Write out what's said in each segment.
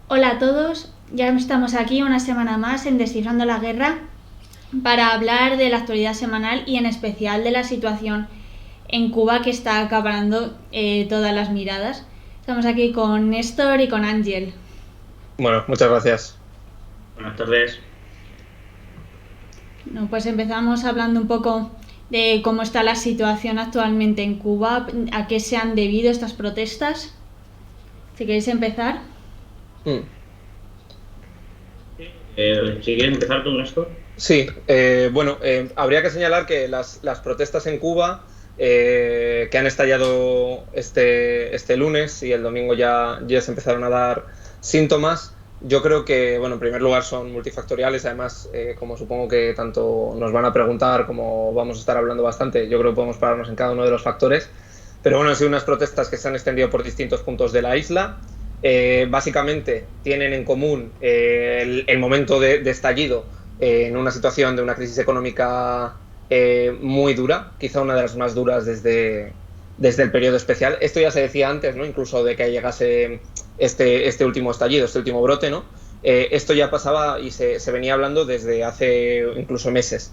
Hola a todos, ya estamos aquí una semana más en Descifrando la Guerra para hablar de la actualidad semanal y en especial de la situación en Cuba que está acaparando todas las miradas. Estamos aquí con Néstor y con Ángel. Bueno, muchas gracias. Buenas tardes. No, pues empezamos hablando un poco de cómo está la situación actualmente en Cuba, a qué se han debido estas protestas. Si queréis empezar. Mm. Si quieres empezar tú, Néstor. Sí, bueno, habría que señalar que las protestas en Cuba, que han estallado este lunes y el domingo ya se empezaron a dar síntomas. Yo creo que, bueno, en primer lugar son multifactoriales. Además, como supongo que tanto nos van a preguntar como vamos a estar hablando bastante, yo creo que podemos pararnos en cada uno de los factores. Pero bueno, han sido unas protestas que se han extendido por distintos puntos de la isla. Básicamente tienen en común el momento de estallido en una situación de una crisis económica muy dura, quizá una de las más duras desde el periodo especial. Esto ya se decía antes, ¿no? Incluso de que llegase este último estallido, este último brote, ¿no? Esto ya pasaba y se venía hablando desde hace incluso meses.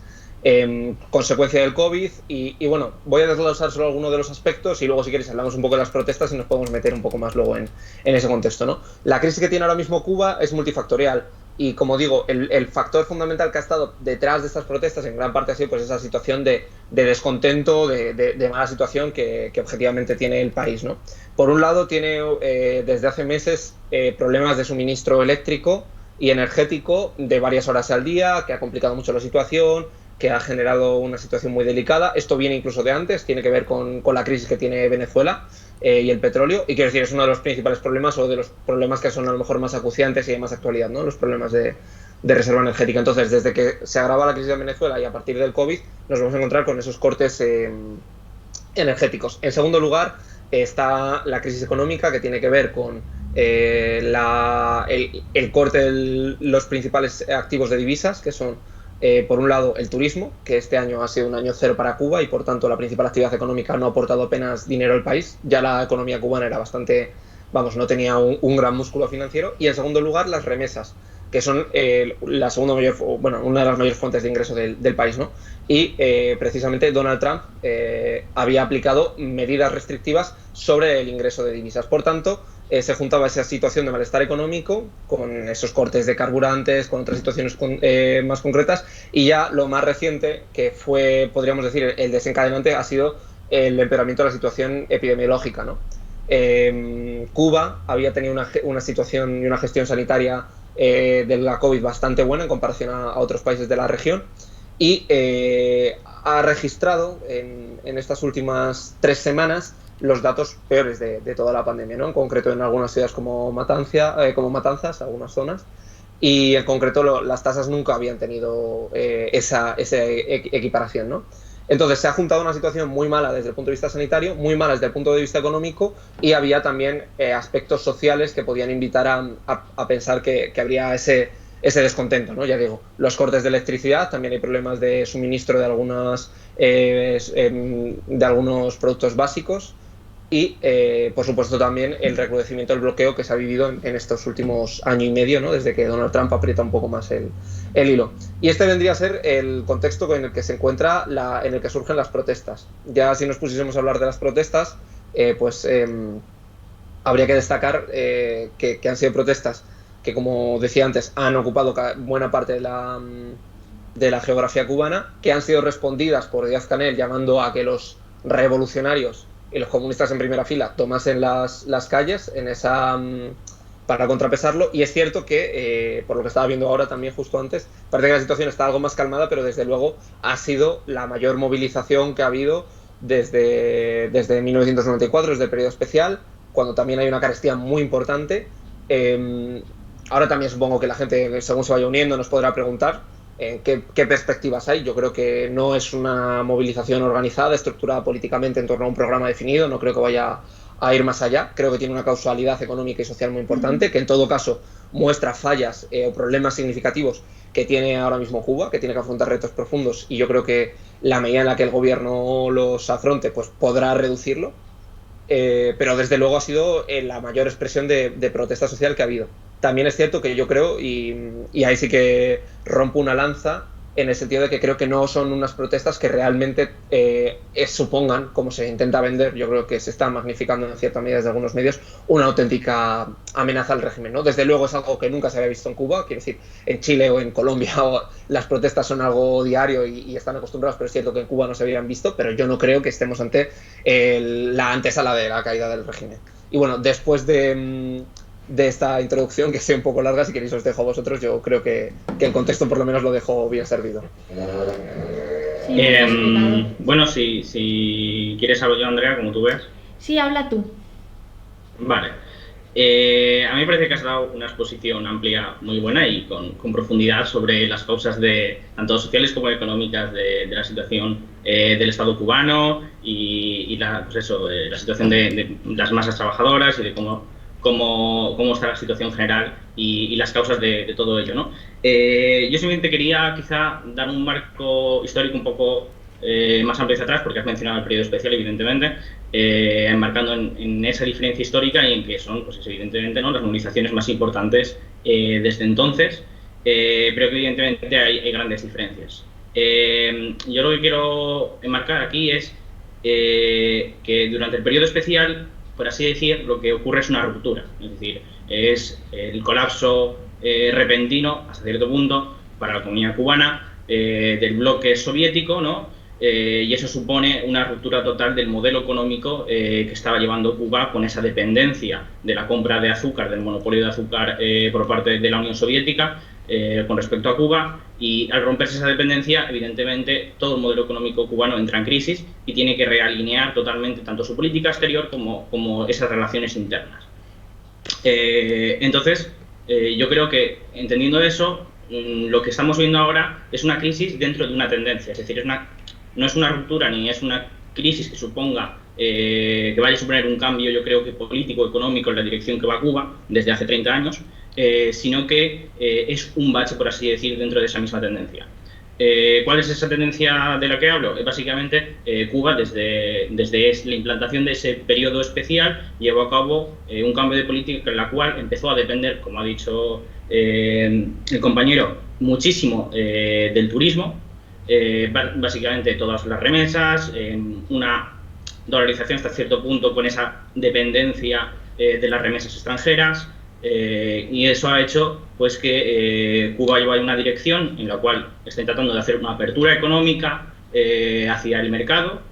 Consecuencia del COVID y bueno, voy a desglosar solo algunos de los aspectos y luego si queréis hablamos un poco de las protestas y nos podemos meter un poco más luego en ese contexto, ¿no? La crisis que tiene ahora mismo Cuba es multifactorial y como digo, el factor fundamental que ha estado detrás de estas protestas en gran parte ha sido pues esa situación de descontento, de mala situación que objetivamente tiene el país, ¿no? Por un lado tiene desde hace meses problemas de suministro eléctrico y energético de varias horas al día, que ha complicado mucho la situación, que ha generado una situación muy delicada. Esto viene incluso de antes, tiene que ver con la crisis que tiene Venezuela y el petróleo. Y quiero decir, es uno de los principales problemas o de los problemas que son a lo mejor más acuciantes y de más actualidad, ¿no? Los problemas de reserva energética. Entonces, desde que se agrava la crisis de Venezuela y a partir del COVID, nos vamos a encontrar con esos cortes energéticos. En segundo lugar, está la crisis económica que tiene que ver con el corte de los principales activos de divisas, que son por un lado el turismo, que este año ha sido un año cero para Cuba y por tanto la principal actividad económica no ha aportado apenas dinero al país. Ya la economía cubana era bastante, vamos, no tenía un gran músculo financiero. Y en segundo lugar las remesas, que son la segunda mayor, bueno, una de las mayores fuentes de ingreso del país, ¿no? Y precisamente Donald Trump había aplicado medidas restrictivas sobre el ingreso de divisas. Por tanto, se juntaba esa situación de malestar económico con esos cortes de carburantes, con otras situaciones más concretas, y ya lo más reciente, que fue, podríamos decir, el desencadenante, ha sido el empeoramiento de la situación epidemiológica, ¿no? Cuba había tenido una situación y una gestión sanitaria de la COVID bastante buena en comparación a otros países de la región y ha registrado en estas últimas 3 semanas los datos peores de toda la pandemia, ¿no? En concreto en algunas ciudades como Matanzas, algunas zonas, y en concreto las tasas nunca habían tenido esa equiparación, ¿no? Entonces se ha juntado una situación muy mala desde el punto de vista sanitario, muy mala desde el punto de vista económico y había también aspectos sociales que podían invitar a pensar que habría ese descontento, ¿no? Ya digo, los cortes de electricidad, también hay problemas de suministro de algunos productos básicos y, por supuesto, también el recrudecimiento del bloqueo que se ha vivido en estos últimos año y medio, ¿no? Desde que Donald Trump aprieta un poco más el hilo. Y este vendría a ser el contexto en el que se encuentra, en el que surgen las protestas. Ya si nos pusiésemos a hablar de las protestas, habría que destacar que han sido protestas que, como decía antes, han ocupado buena parte de la geografía cubana, que han sido respondidas por Díaz-Canel llamando a que los revolucionarios y los comunistas en primera fila tomasen las calles para contrapesarlo. Y es cierto que, por lo que estaba viendo ahora también justo antes, parece que la situación está algo más calmada, pero desde luego ha sido la mayor movilización que ha habido desde 1994, desde el periodo especial, cuando también hay una carestía muy importante. Ahora también supongo que la gente, según se vaya uniendo, nos podrá preguntar qué perspectivas hay. Yo creo que no es una movilización organizada, estructurada políticamente en torno a un programa definido, no creo que vaya a ir más allá. Creo que tiene una causalidad económica y social muy importante, que en todo caso muestra fallas o problemas significativos que tiene ahora mismo Cuba, que tiene que afrontar retos profundos, y yo creo que la medida en la que el gobierno los afronte pues podrá reducirlo. Pero desde luego ha sido la mayor expresión de protesta social que ha habido. también es cierto que yo creo, y ahí sí que rompo una lanza, en el sentido de que creo que no son unas protestas que realmente supongan, como se intenta vender, yo creo que se está magnificando en cierta medida desde algunos medios, una auténtica amenaza al régimen, ¿no? Desde luego es algo que nunca se había visto en Cuba, quiero decir, en Chile o en Colombia las protestas son algo diario y están acostumbrados, pero es cierto que en Cuba no se habían visto, pero yo no creo que estemos ante la antesala de la caída del régimen. Y bueno, después de esta introducción, que sea un poco larga, si queréis os dejo a vosotros, yo creo que el contexto por lo menos lo dejo bien servido. Sí, bueno, si quieres hablo yo, Andrea, como tú veas. Sí, habla tú. Vale. A mí me parece que has dado una exposición amplia muy buena y con profundidad sobre las causas tanto sociales como económicas de la situación del Estado cubano y la situación de las masas trabajadoras y de cómo está la situación general y las causas de todo ello, ¿no? Yo simplemente quería quizá dar un marco histórico un poco más amplio hacia atrás, porque has mencionado el periodo especial, evidentemente, enmarcando en esa diferencia histórica y en que son, pues evidentemente, ¿no?, las movilizaciones más importantes desde entonces, pero que evidentemente hay grandes diferencias. Yo lo que quiero enmarcar aquí es que durante el periodo especial, por así decir, lo que ocurre es una ruptura, es decir, es el colapso repentino, hasta cierto punto, para la comunidad cubana, del bloque soviético, ¿no? Y eso supone una ruptura total del modelo económico que estaba llevando Cuba, con esa dependencia de la compra de azúcar, del monopolio de azúcar por parte de la Unión Soviética con respecto a Cuba, y al romperse esa dependencia, evidentemente, todo el modelo económico cubano entra en crisis y tiene que realinear totalmente tanto su política exterior como esas relaciones internas. Entonces, yo creo que, entendiendo eso, lo que estamos viendo ahora es una crisis dentro de una tendencia, es decir, no es una ruptura ni es una crisis que suponga que vaya a suponer un cambio, yo creo que político, económico, en la dirección que va Cuba desde hace 30 años, sino que es un bache, por así decir, dentro de esa misma tendencia. ¿Cuál es esa tendencia de la que hablo? Básicamente, Cuba, desde la implantación de ese periodo especial, llevó a cabo un cambio de política en la cual empezó a depender, como ha dicho el compañero, muchísimo del turismo, básicamente todas las remesas, una dolarización hasta cierto punto con esa dependencia de las remesas extranjeras, y eso ha hecho pues que Cuba lleva una dirección en la cual está tratando de hacer una apertura económica hacia el mercado,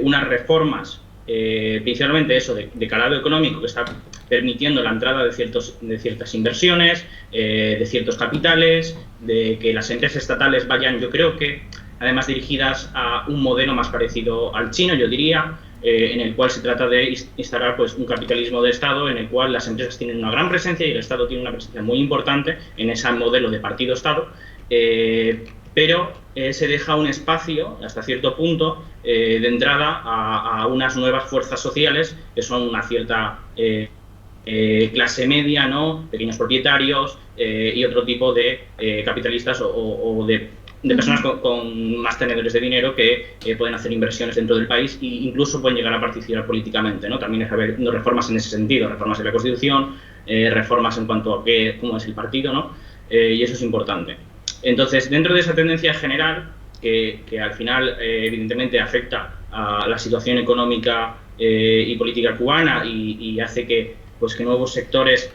unas reformas, principalmente eso de calado económico, que está permitiendo la entrada de ciertas inversiones, de ciertos capitales, de que las empresas estatales vayan, yo creo que además dirigidas a un modelo más parecido al chino, yo diría, en el cual se trata de instalar pues un capitalismo de Estado en el cual las empresas tienen una gran presencia y el Estado tiene una presencia muy importante en ese modelo de partido-Estado, pero se deja un espacio, hasta cierto punto, de entrada a unas nuevas fuerzas sociales que son una cierta clase media, ¿no?, pequeños propietarios y otro tipo de capitalistas o de personas con más tenedores de dinero que pueden hacer inversiones dentro del país e incluso pueden llegar a participar políticamente, ¿no? También hay haber reformas en ese sentido, reformas en la Constitución, reformas en cuanto a cómo es el partido, ¿no? Y eso es importante. Entonces, dentro de esa tendencia general, que al final evidentemente afecta a la situación económica y política cubana y hace que nuevos sectores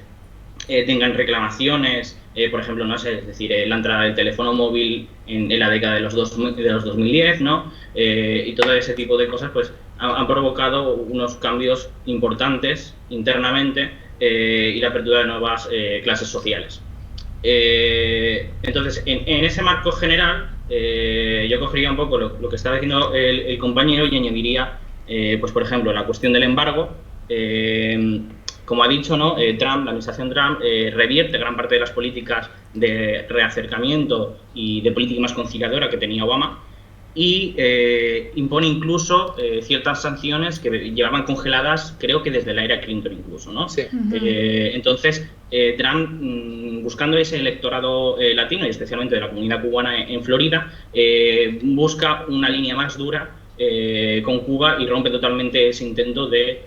tengan reclamaciones, por ejemplo, no sé, es decir, la entrada del teléfono móvil en la década de los 2010, ¿no? Y todo ese tipo de cosas pues han provocado unos cambios importantes internamente y la apertura de nuevas clases sociales. Entonces, en ese marco general, yo cogería un poco lo que estaba diciendo el compañero y añadiría, pues por ejemplo, la cuestión del embargo. Como ha dicho, ¿no?, la administración Trump revierte gran parte de las políticas de reacercamiento y de política más conciliadora que tenía Obama y impone incluso ciertas sanciones que llevaban congeladas, creo que desde la era Clinton incluso, ¿no? Sí. Entonces, Trump, buscando ese electorado latino y especialmente de la comunidad cubana en Florida, busca una línea más dura con Cuba y rompe totalmente ese intento de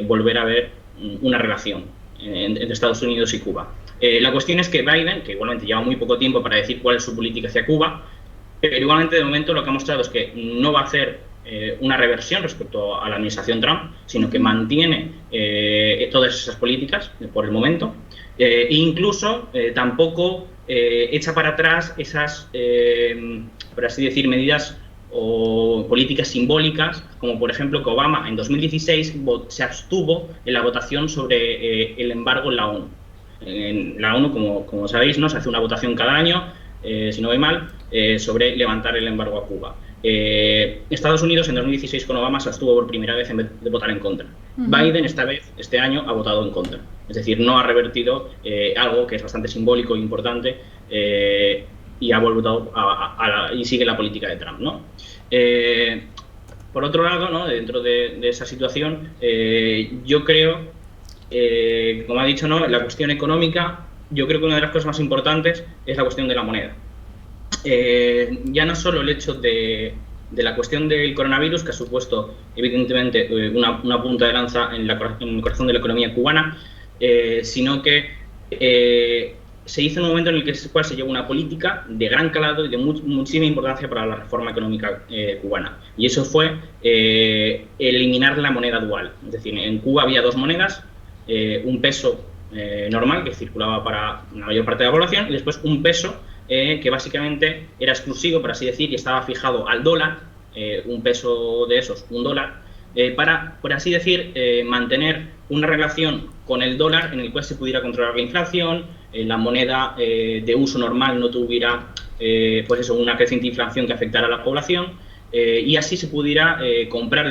volver a ver una relación entre Estados Unidos y Cuba. La cuestión es que Biden, que igualmente lleva muy poco tiempo para decir cuál es su política hacia Cuba, pero igualmente de momento lo que ha mostrado es que no va a hacer una reversión respecto a la administración Trump, sino que mantiene todas esas políticas por el momento, e incluso tampoco echa para atrás esas, por así decir, medidas o políticas simbólicas, como por ejemplo que Obama en 2016 se abstuvo en la votación sobre el embargo en la ONU. En la ONU, como sabéis, ¿no? Se hace una votación cada año, si no voy mal, sobre levantar el embargo a Cuba. Estados Unidos en 2016 con Obama se abstuvo por primera vez en vez de votar en contra. Biden este año ha votado en contra. Es decir, no ha revertido algo que es bastante simbólico e importante y ha vuelto y sigue la política de Trump, ¿no? Por otro lado, ¿no? Dentro de esa situación, yo creo, como ha dicho, ¿no? La cuestión económica, yo creo que una de las cosas más importantes es la cuestión de la moneda. Ya no solo el hecho de la cuestión del coronavirus, que ha supuesto evidentemente una punta de lanza en el corazón de la economía cubana, sino que se hizo en un momento en el cual se llevó una política de gran calado y de muchísima importancia para la reforma económica cubana. Y eso fue eliminar la moneda dual. Es decir, en Cuba había dos monedas, un peso normal que circulaba para la mayor parte de la población y después un peso que básicamente era exclusivo, por así decir, y estaba fijado al dólar, un peso de esos, un dólar, para, por así decir, mantener una relación con el dólar en el cual se pudiera controlar la inflación, la moneda de uso normal no tuviera pues eso, una creciente inflación que afectara a la población, y así se pudiera comprar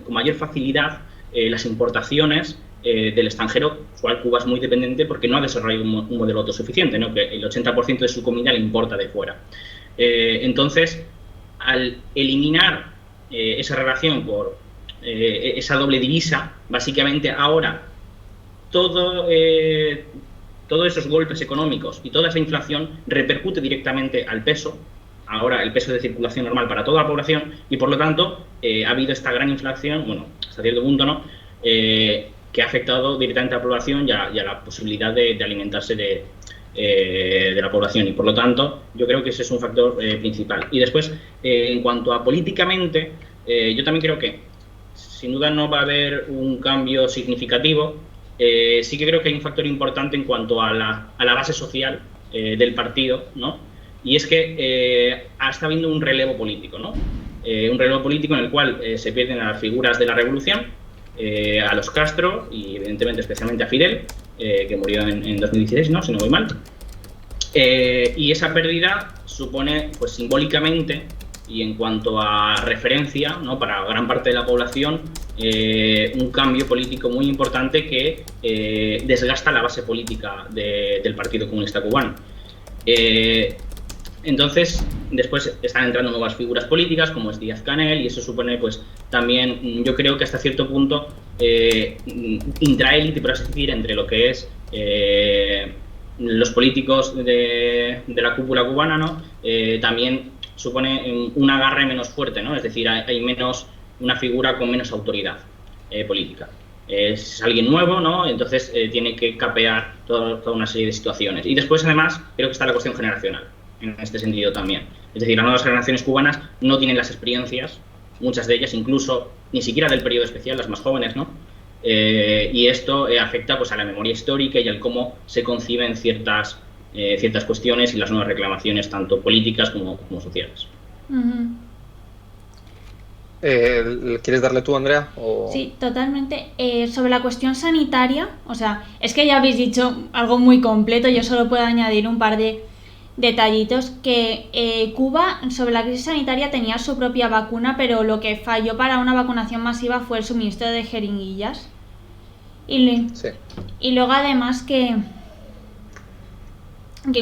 con mayor facilidad las importaciones del extranjero, cual Cuba es muy dependiente porque no ha desarrollado un modelo autosuficiente, ¿no? Que el 80% de su comida le importa de fuera. Entonces, al eliminar esa relación por esa doble divisa, básicamente ahora todos esos golpes económicos y toda esa inflación repercute directamente al peso, ahora el peso de circulación normal para toda la población, y por lo tanto ha habido esta gran inflación, bueno, hasta cierto punto, ¿no? Que ha afectado directamente a la población y a la posibilidad de alimentarse de la población, y por lo tanto yo creo que ese es un factor principal. Y después, en cuanto a políticamente, yo también creo que sin duda no va a haber un cambio significativo. Sí que creo que hay un factor importante en cuanto a la base social del partido, ¿no? Y es que está habiendo un relevo político, ¿no? Un relevo político en el cual se pierden a las figuras de la revolución, a los Castro y evidentemente especialmente a Fidel, que murió en 2016, ¿no? Si no voy mal. Y esa pérdida supone, pues simbólicamente y en cuanto a referencia, ¿no? Para gran parte de la población, un cambio político muy importante que desgasta la base política del Partido Comunista Cubano. Entonces, después están entrando nuevas figuras políticas, como es Díaz-Canel, y eso supone, pues, también, yo creo que hasta cierto punto, intraélite, por así decir, entre lo que es los políticos de la cúpula cubana, ¿no? También supone un agarre menos fuerte, ¿no? Es decir, hay menos, una figura con menos autoridad política. Es alguien nuevo, ¿no? Entonces tiene que capear toda una serie de situaciones. Y después, además, creo que está la cuestión generacional, en este sentido también. Es decir, las nuevas generaciones cubanas no tienen las experiencias, muchas de ellas incluso ni siquiera del periodo especial, las más jóvenes, ¿no? Y esto afecta, pues, a la memoria histórica y al cómo se conciben ciertas cuestiones y las nuevas reclamaciones, tanto políticas como sociales. ¿Quieres darle tú, Andrea? ¿O? Sí, totalmente. Sobre la cuestión sanitaria, o sea, es que ya habéis dicho algo muy completo, yo solo puedo añadir un par de detallitos, que Cuba sobre la crisis sanitaria tenía su propia vacuna, pero lo que falló para una vacunación masiva fue el suministro de jeringuillas. Sí. Y luego además que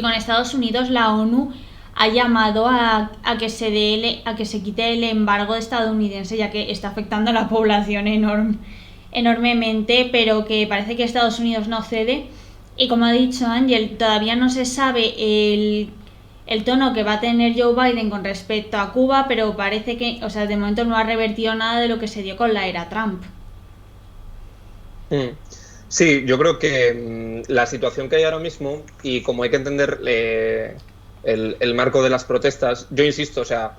con Estados Unidos la ONU ha llamado a que se quite el embargo estadounidense, ya que está afectando a la población enormemente, pero que parece que Estados Unidos no cede. Y como ha dicho Ángel, todavía no se sabe el tono que va a tener Joe Biden con respecto a Cuba, pero parece que, o sea, de momento no ha revertido nada de lo que se dio con la era Trump. Sí, yo creo que la situación que hay ahora mismo, y como hay que entender el marco de las protestas, yo insisto, o sea,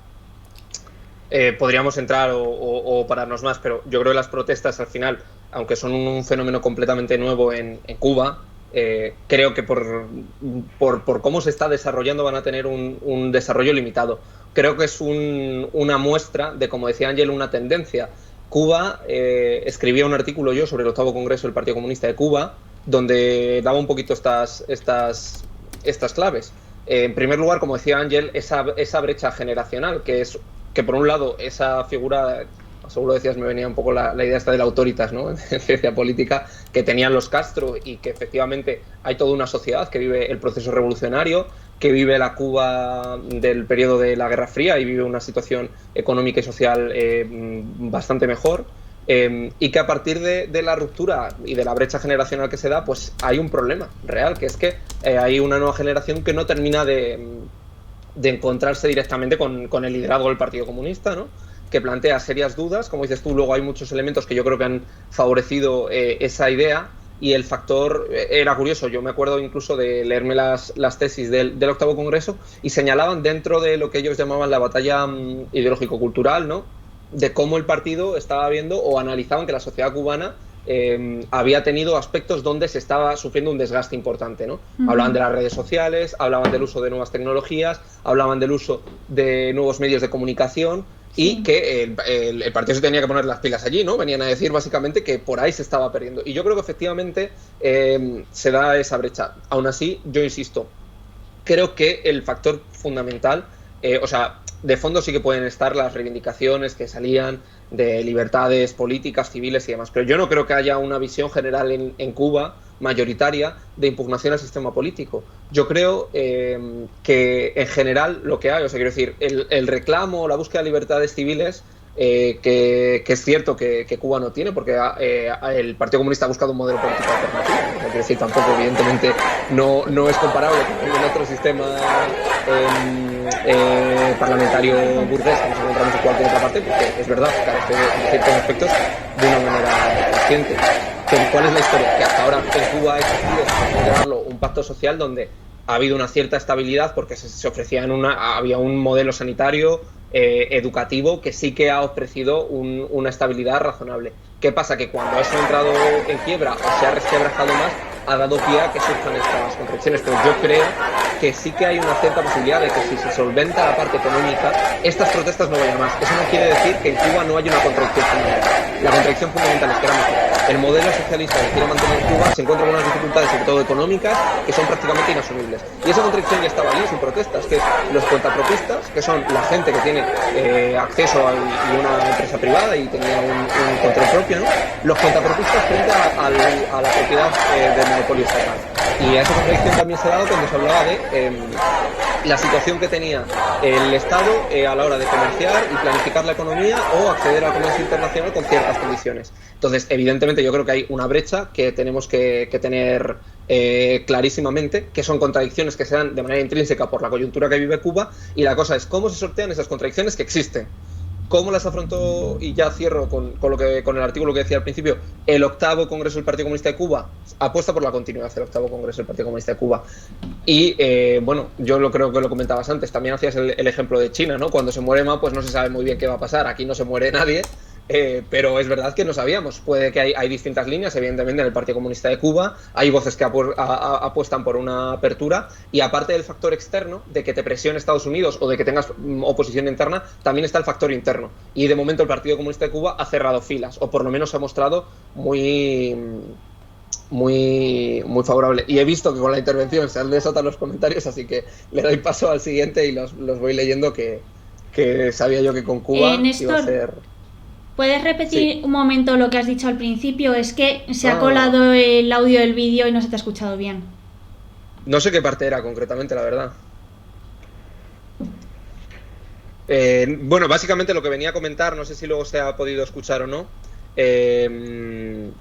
podríamos entrar o pararnos más, pero yo creo que las protestas al final, aunque son un fenómeno completamente nuevo en Cuba, creo que por cómo se está desarrollando van a tener un desarrollo limitado. Creo que es una muestra de, como decía Ángel, una tendencia. Cuba, escribía un artículo yo sobre el 8º Congreso del Partido Comunista de Cuba, donde daba un poquito estas claves. En primer lugar, como decía Ángel, esa brecha generacional, que por un lado esa figura, seguro decías, me venía un poco la idea esta del autoritas, ¿no? En ciencia política, que tenían los Castro, y que efectivamente hay toda una sociedad que vive el proceso revolucionario, que vive la Cuba del periodo de la Guerra Fría y vive una situación económica y social bastante mejor, y que a partir de la ruptura y de la brecha generacional que se da, pues hay un problema real, que es que hay una nueva generación que no termina de encontrarse directamente con el liderazgo del Partido Comunista, ¿no? Que plantea serias dudas. Como dices tú, luego hay muchos elementos que yo creo que han favorecido esa idea, y el factor era curioso. Yo me acuerdo incluso de leerme las tesis del 8º Congreso, y señalaban dentro de lo que ellos llamaban la batalla ideológico-cultural, ¿no?, de cómo el partido estaba viendo o analizaban que la sociedad cubana había tenido aspectos donde se estaba sufriendo un desgaste importante, ¿no? Hablaban de las redes sociales, hablaban del uso de nuevas tecnologías, hablaban del uso de nuevos medios de comunicación, y que el partido se tenía que poner las pilas allí, ¿no? Venían a decir básicamente que por ahí se estaba perdiendo. Y yo creo que efectivamente se da esa brecha. Aún así, yo insisto, creo que el factor fundamental, o sea, de fondo sí que pueden estar las reivindicaciones que salían de libertades políticas, civiles y demás, pero yo no creo que haya una visión general en Cuba mayoritaria de impugnación al sistema político. Yo creo que en general lo que hay, o sea, quiero decir, el reclamo, la búsqueda de libertades civiles, que es cierto que Cuba no tiene, porque el Partido Comunista ha buscado un modelo político alternativo. O sea, quiero decir, tampoco, evidentemente, no es comparable con ningún otro sistema parlamentario burgués que nos encontramos en cualquier otra parte, porque es verdad, carece de ciertos aspectos de una manera consciente. Pero ¿cuál es la historia? Que hasta ahora en Cuba ha existido, por llamarlo, un pacto social donde ha habido una cierta estabilidad, porque se ofrecía había un modelo sanitario, educativo, que sí que ha ofrecido una estabilidad razonable. ¿Qué pasa? Que cuando eso ha entrado en quiebra o se ha resquebrajado más, ha dado pie a que surjan estas contradicciones. Pero yo creo que sí que hay una cierta posibilidad de que si se solventa la parte económica, estas protestas no vayan más. Eso no quiere decir que en Cuba no haya una contradicción fundamental. La contradicción fundamental es que el modelo socialista que quiere mantener Cuba se encuentra con unas dificultades, sobre todo económicas, que son prácticamente inasumibles. Y esa contradicción ya estaba allí, sin protestas, que es los cuentapropistas, que son la gente que tiene acceso a una empresa privada y tenía un control propio, ¿no? Los cuentapropistas frente a la propiedad del monopolio estatal. Y a esa contradicción también se ha dado cuando se hablaba de la situación que tenía el Estado a la hora de comerciar y planificar la economía o acceder al comercio internacional con ciertas condiciones. Entonces, evidentemente, yo creo que hay una brecha que tenemos que tener clarísimamente, que son contradicciones que se dan de manera intrínseca por la coyuntura que vive Cuba, y la cosa es cómo se sortean esas contradicciones que existen. ¿Cómo las afrontó? Y ya cierro con el artículo que decía al principio. El 8º Congreso del Partido Comunista de Cuba apuesta por la continuidad del 8º Congreso del Partido Comunista de Cuba. Y bueno, yo creo que lo comentabas antes, también hacías el ejemplo de China, ¿no? Cuando se muere Mao, pues no se sabe muy bien qué va a pasar. Aquí no se muere nadie, pero es verdad que no sabíamos. Puede que hay distintas líneas, evidentemente, en el Partido Comunista de Cuba. Hay voces que apuestan por una apertura, y aparte del factor externo, de que te presione Estados Unidos o de que tengas oposición interna, también está el factor interno. Y de momento el Partido Comunista de Cuba ha cerrado filas, o por lo menos se ha mostrado muy favorable. Y he visto que con la intervención se han desatado los comentarios, así que le doy paso al siguiente y los voy leyendo, que sabía yo que con Cuba Néstor, iba a ser... ¿Puedes repetir Sí. un momento lo que has dicho al principio? Es que se ha colado el audio del vídeo y no se te ha escuchado bien. No sé qué parte era concretamente, la verdad. Bueno, básicamente lo que venía a comentar, no sé si luego se ha podido escuchar o no.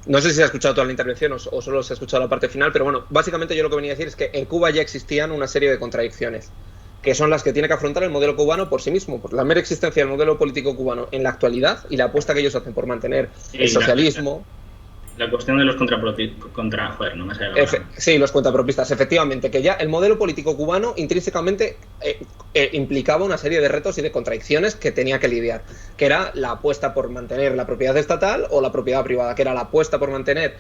No sé si se ha escuchado toda la intervención o solo se ha escuchado la parte final, pero bueno, básicamente yo lo que venía a decir es que en Cuba ya existían una serie de contradicciones, que son las que tiene que afrontar el modelo cubano por sí mismo, por la mera existencia del modelo político cubano en la actualidad y la apuesta que ellos hacen por mantener el socialismo. La cuestión de los joder, no me sale la palabra. Sí, los cuentapropistas, efectivamente, que ya el modelo político cubano intrínsecamente implicaba una serie de retos y de contradicciones que tenía que lidiar, que era la apuesta por mantener la propiedad estatal o la propiedad privada, que era la apuesta por mantener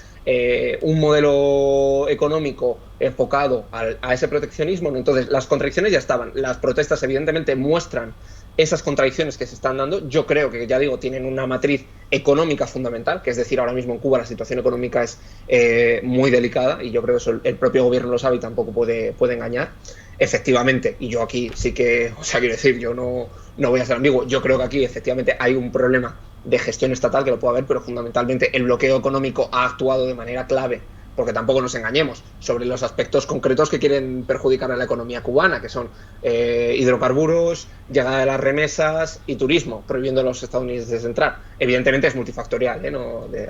un modelo económico enfocado a ese proteccionismo. Entonces, las contradicciones ya estaban. Las protestas, evidentemente, muestran esas contradicciones que se están dando. Yo creo que, ya digo, tienen una matriz económica fundamental, que es decir, ahora mismo en Cuba la situación económica es muy delicada, y yo creo que eso el propio gobierno lo sabe y tampoco puede engañar. Efectivamente, y yo aquí sí que, o sea, quiero decir, yo no voy a ser ambiguo, yo creo que aquí efectivamente hay un problema de gestión estatal, que lo puede haber, pero fundamentalmente el bloqueo económico ha actuado de manera clave, porque tampoco nos engañemos, sobre los aspectos concretos que quieren perjudicar a la economía cubana, que son hidrocarburos, llegada de las remesas y turismo, prohibiendo a los estadounidenses entrar. Evidentemente es multifactorial,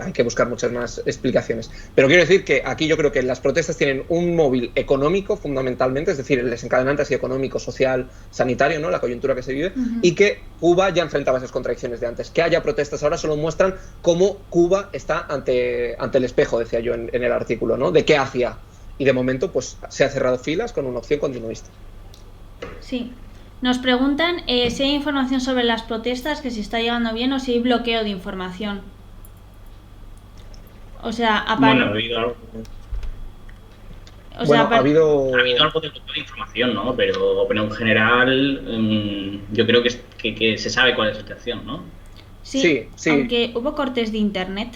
hay que buscar muchas más explicaciones. Pero quiero decir que aquí yo creo que las protestas tienen un móvil económico fundamentalmente, es decir, el desencadenante así económico, social, sanitario, ¿no? La coyuntura que se vive, y que Cuba ya enfrentaba esas contradicciones de antes. Que haya protestas ahora solo muestran cómo Cuba está ante el espejo, decía yo en el artículo, ¿no? De qué hacía. Y de momento pues se ha cerrado filas con una opción continuista. Sí. Nos preguntan si hay información sobre las protestas, que si está llegando bien o si hay bloqueo de información. O sea, bueno, ha habido algo. Ha habido algo de bloqueo de información, ¿no? Pero en general yo creo que se sabe cuál es la situación, ¿no? Sí, aunque hubo cortes de internet.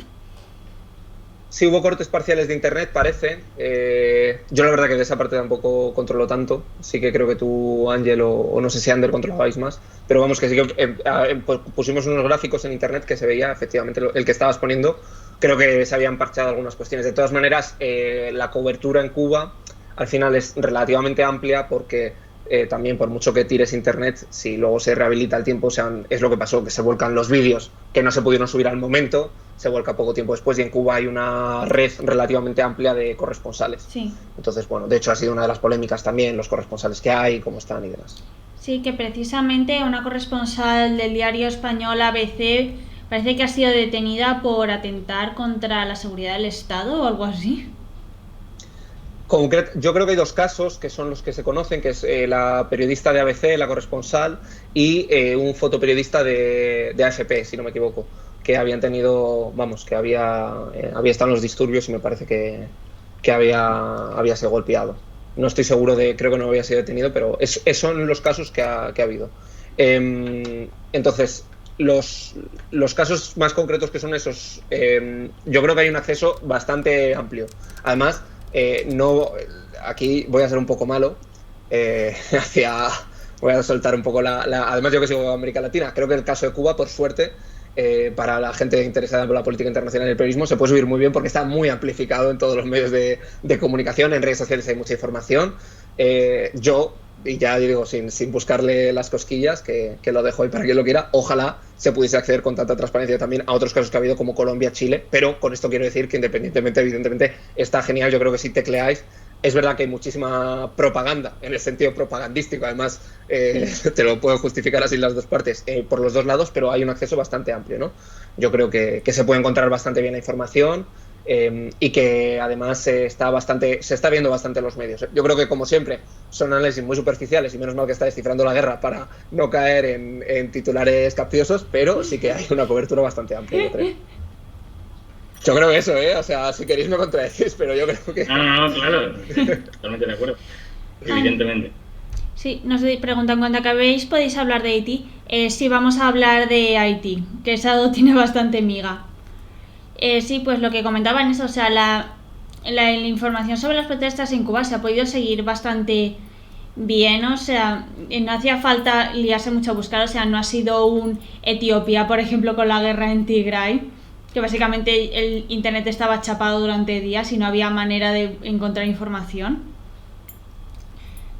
Sí, hubo cortes parciales de internet, parece. Yo la verdad que de esa parte tampoco controlo tanto. Sí que creo que tú, Ángel, o no sé si Ander controlabais más. Pero vamos, que sí que pusimos unos gráficos en internet que se veía efectivamente el que estabas poniendo. Creo que se habían parchado algunas cuestiones. De todas maneras, la cobertura en Cuba al final es relativamente amplia, porque también por mucho que tires internet, si luego se rehabilita el tiempo, es lo que pasó, que se vuelcan los vídeos que no se pudieron subir al momento, se vuelca poco tiempo después, y en Cuba hay una red relativamente amplia de corresponsales. Sí. Entonces, bueno, de hecho ha sido una de las polémicas también, los corresponsales que hay, cómo están y demás. Sí, que precisamente una corresponsal del diario español ABC parece que ha sido detenida por atentar contra la seguridad del Estado o algo así. Yo creo que hay dos casos que son los que se conocen, que es la periodista de ABC, la corresponsal, y un fotoperiodista de AFP, si no me equivoco, que habían tenido, que había estado en los disturbios y me parece que había sido golpeado. No estoy seguro creo que no había sido detenido, pero son los casos que ha habido. Entonces, los casos más concretos que son esos, yo creo que hay un acceso bastante amplio. Además, aquí voy a ser un poco malo, voy a soltar un poco además yo que sigo América Latina, creo que el caso de Cuba, por suerte, para la gente interesada en la política internacional y el periodismo, se puede subir muy bien porque está muy amplificado en todos los medios de comunicación, en redes sociales hay mucha información. Y ya digo, sin buscarle las cosquillas, que lo dejo ahí para quien lo quiera, ojalá se pudiese acceder con tanta transparencia también a otros casos que ha habido, como Colombia, Chile, pero con esto quiero decir que independientemente, evidentemente, está genial. Yo creo que si tecleáis, es verdad que hay muchísima propaganda, en el sentido propagandístico, además, te lo puedo justificar así las dos partes, por los dos lados, pero hay un acceso bastante amplio, ¿no? Yo creo que se puede encontrar bastante bien la información, y que además se está viendo bastante en los medios. Yo creo que, como siempre, son análisis muy superficiales y menos mal que está descifrando la guerra para no caer en titulares capciosos, pero sí que hay una cobertura bastante amplia, yo creo. Yo creo que eso, o sea, si queréis me contradecís, pero yo creo que... No, claro, totalmente de acuerdo, evidentemente. Sí, nos preguntan, cuando acabéis podéis hablar de Haití. Sí, vamos a hablar de Haití, que eso tiene bastante miga. Sí, pues lo que comentaban es, o sea, la información sobre las protestas en Cuba se ha podido seguir bastante bien, o sea, no hacía falta liarse mucho a buscar, o sea, no ha sido un Etiopía, por ejemplo, con la guerra en Tigray, que básicamente el internet estaba chapado durante días y no había manera de encontrar información.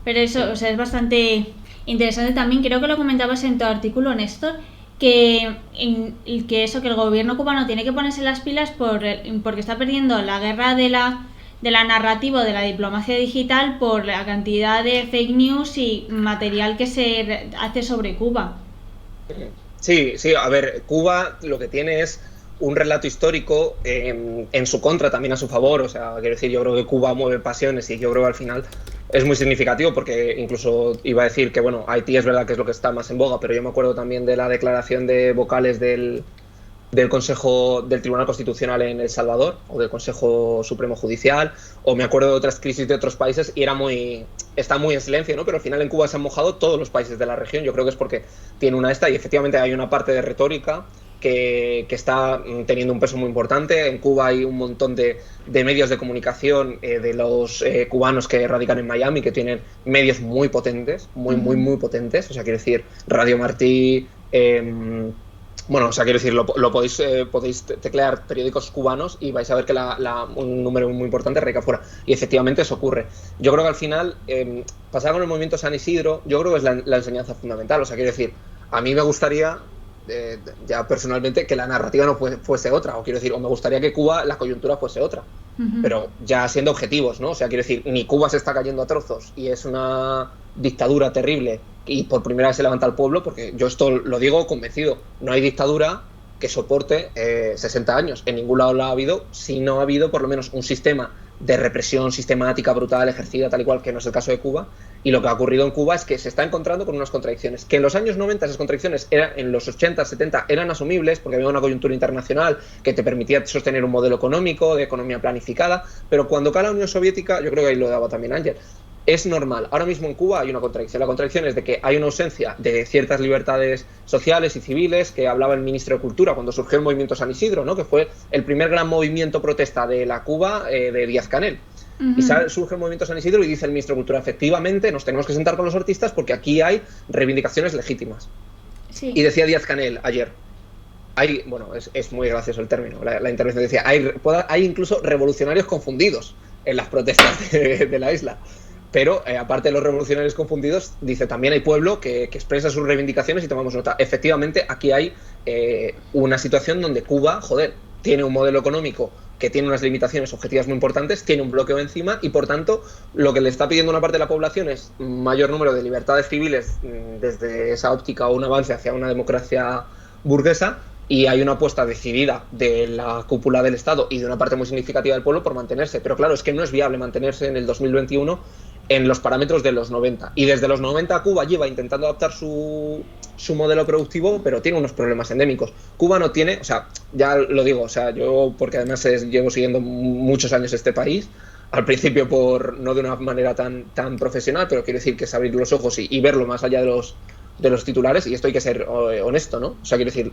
Pero eso, o sea, es bastante interesante también, creo que lo comentabas en tu artículo, Néstor, que el gobierno cubano tiene que ponerse las pilas porque está perdiendo la guerra de la narrativa, de la diplomacia digital, por la cantidad de fake news y material que se hace sobre Cuba. Sí, a ver, Cuba lo que tiene es un relato histórico en su contra, también a su favor. O sea, quiero decir, yo creo que Cuba mueve pasiones y yo creo que al final es muy significativo, porque incluso iba a decir que, bueno, Haití es verdad que es lo que está más en boga, pero yo me acuerdo también de la declaración de vocales del Consejo del Tribunal Constitucional en El Salvador, o del Consejo Supremo Judicial, o me acuerdo de otras crisis de otros países, y está muy en silencio, ¿no? Pero al final en Cuba se han mojado todos los países de la región. Yo creo que es porque tiene una y efectivamente hay una parte de retórica que está teniendo un peso muy importante. En Cuba hay un montón de medios de comunicación de los cubanos que radican en Miami, que tienen medios muy potentes, muy potentes. O sea, quiero decir, Radio Martí, bueno, o sea, quiero decir, podéis teclear periódicos cubanos y vais a ver que un número muy importante radica fuera. Y efectivamente eso ocurre. Yo creo que al final, pasar con el movimiento San Isidro, yo creo que es la enseñanza fundamental. O sea, quiero decir, a mí me gustaría, ya personalmente, que la narrativa no fuese otra. O quiero decir, o me gustaría que Cuba, la coyuntura fuese otra. Pero ya siendo objetivos, ¿no? O sea, quiero decir, ni Cuba se está cayendo a trozos y es una dictadura terrible y por primera vez se levanta el pueblo, porque yo esto lo digo convencido, no hay dictadura que soporte 60 años. En ningún lado lo ha habido, si no ha habido por lo menos un sistema de represión sistemática, brutal, ejercida, tal y cual, que no es el caso de Cuba. Y lo que ha ocurrido en Cuba es que se está encontrando con unas contradicciones, que en los años 90 esas contradicciones en los 80, 70 eran asumibles, porque había una coyuntura internacional que te permitía sostener un modelo económico, de economía planificada, pero cuando cae la Unión Soviética, yo creo que ahí lo daba también Ángel, es normal. Ahora mismo en Cuba hay una contradicción. La contradicción es de que hay una ausencia de ciertas libertades sociales y civiles, que hablaba el ministro de Cultura cuando surgió el movimiento San Isidro, ¿no? Que fue el primer gran movimiento protesta de la Cuba de Díaz-Canel. Y surge el movimiento San Isidro y dice el ministro de Cultura, efectivamente, nos tenemos que sentar con los artistas porque aquí hay reivindicaciones legítimas. Sí. Y decía Díaz-Canel ayer, bueno, es muy gracioso el término, la intervención decía, hay incluso revolucionarios confundidos en las protestas de la isla. Pero, aparte de los revolucionarios confundidos, dice, también hay pueblo que expresa sus reivindicaciones y tomamos nota. Efectivamente, aquí hay una situación donde Cuba, tiene un modelo económico que tiene unas limitaciones objetivas muy importantes, tiene un bloqueo encima y, por tanto, lo que le está pidiendo una parte de la población es un mayor número de libertades civiles desde esa óptica, o un avance hacia una democracia burguesa. Y hay una apuesta decidida de la cúpula del Estado y de una parte muy significativa del pueblo por mantenerse. Pero claro, es que no es viable mantenerse en el 2021 en los parámetros de los 90. Y desde los 90 Cuba lleva intentando adaptar su modelo productivo, pero tiene unos problemas endémicos. Cuba no tiene, o sea, ya lo digo, o sea, yo, porque además llevo siguiendo muchos años este país, al principio no de una manera tan profesional, pero quiero decir que es abrir los ojos y verlo más allá de los titulares, y esto hay que ser honesto, ¿no? O sea, quiero decir,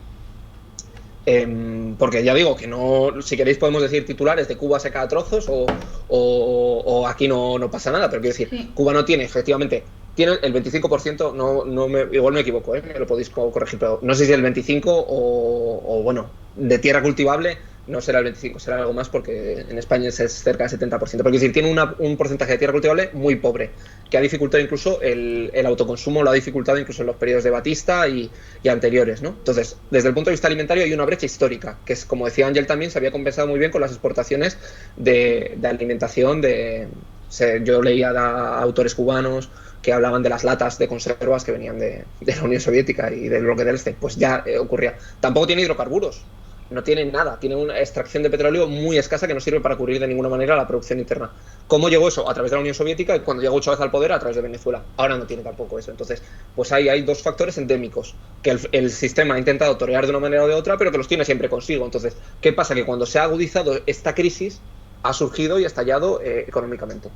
porque ya digo que no, si queréis podemos decir titulares de Cuba se cae a trozos o aquí no pasa nada, pero quiero decir, sí. Cuba no tiene, efectivamente, tiene el 25%, igual me equivoco, me lo podéis corregir, pero no sé si el 25% o bueno, de tierra cultivable no será el 25%, será algo más, porque en España es cerca del 70%, pero quiero decir, tiene un porcentaje de tierra cultivable muy pobre, que ha dificultado incluso el autoconsumo, lo ha dificultado incluso en los periodos de Batista y anteriores, ¿no? Entonces, desde el punto de vista alimentario hay una brecha histórica, que es, como decía Ángel también, se había compensado muy bien con las exportaciones de alimentación. Yo leía a autores cubanos que hablaban de las latas de conservas que venían de la Unión Soviética y del bloque del Este, pues ya ocurría. Tampoco tiene hidrocarburos, no tiene nada, tiene una extracción de petróleo muy escasa que no sirve para cubrir de ninguna manera la producción interna. ¿Cómo llegó eso? A través de la Unión Soviética, y cuando llegó Chávez al poder, a través de Venezuela. Ahora no tiene tampoco eso. Entonces, pues ahí hay dos factores endémicos que el sistema ha intentado torear de una manera o de otra, pero que los tiene siempre consigo. Entonces, ¿qué pasa? Que cuando se ha agudizado esta crisis, ha surgido y ha estallado económicamente.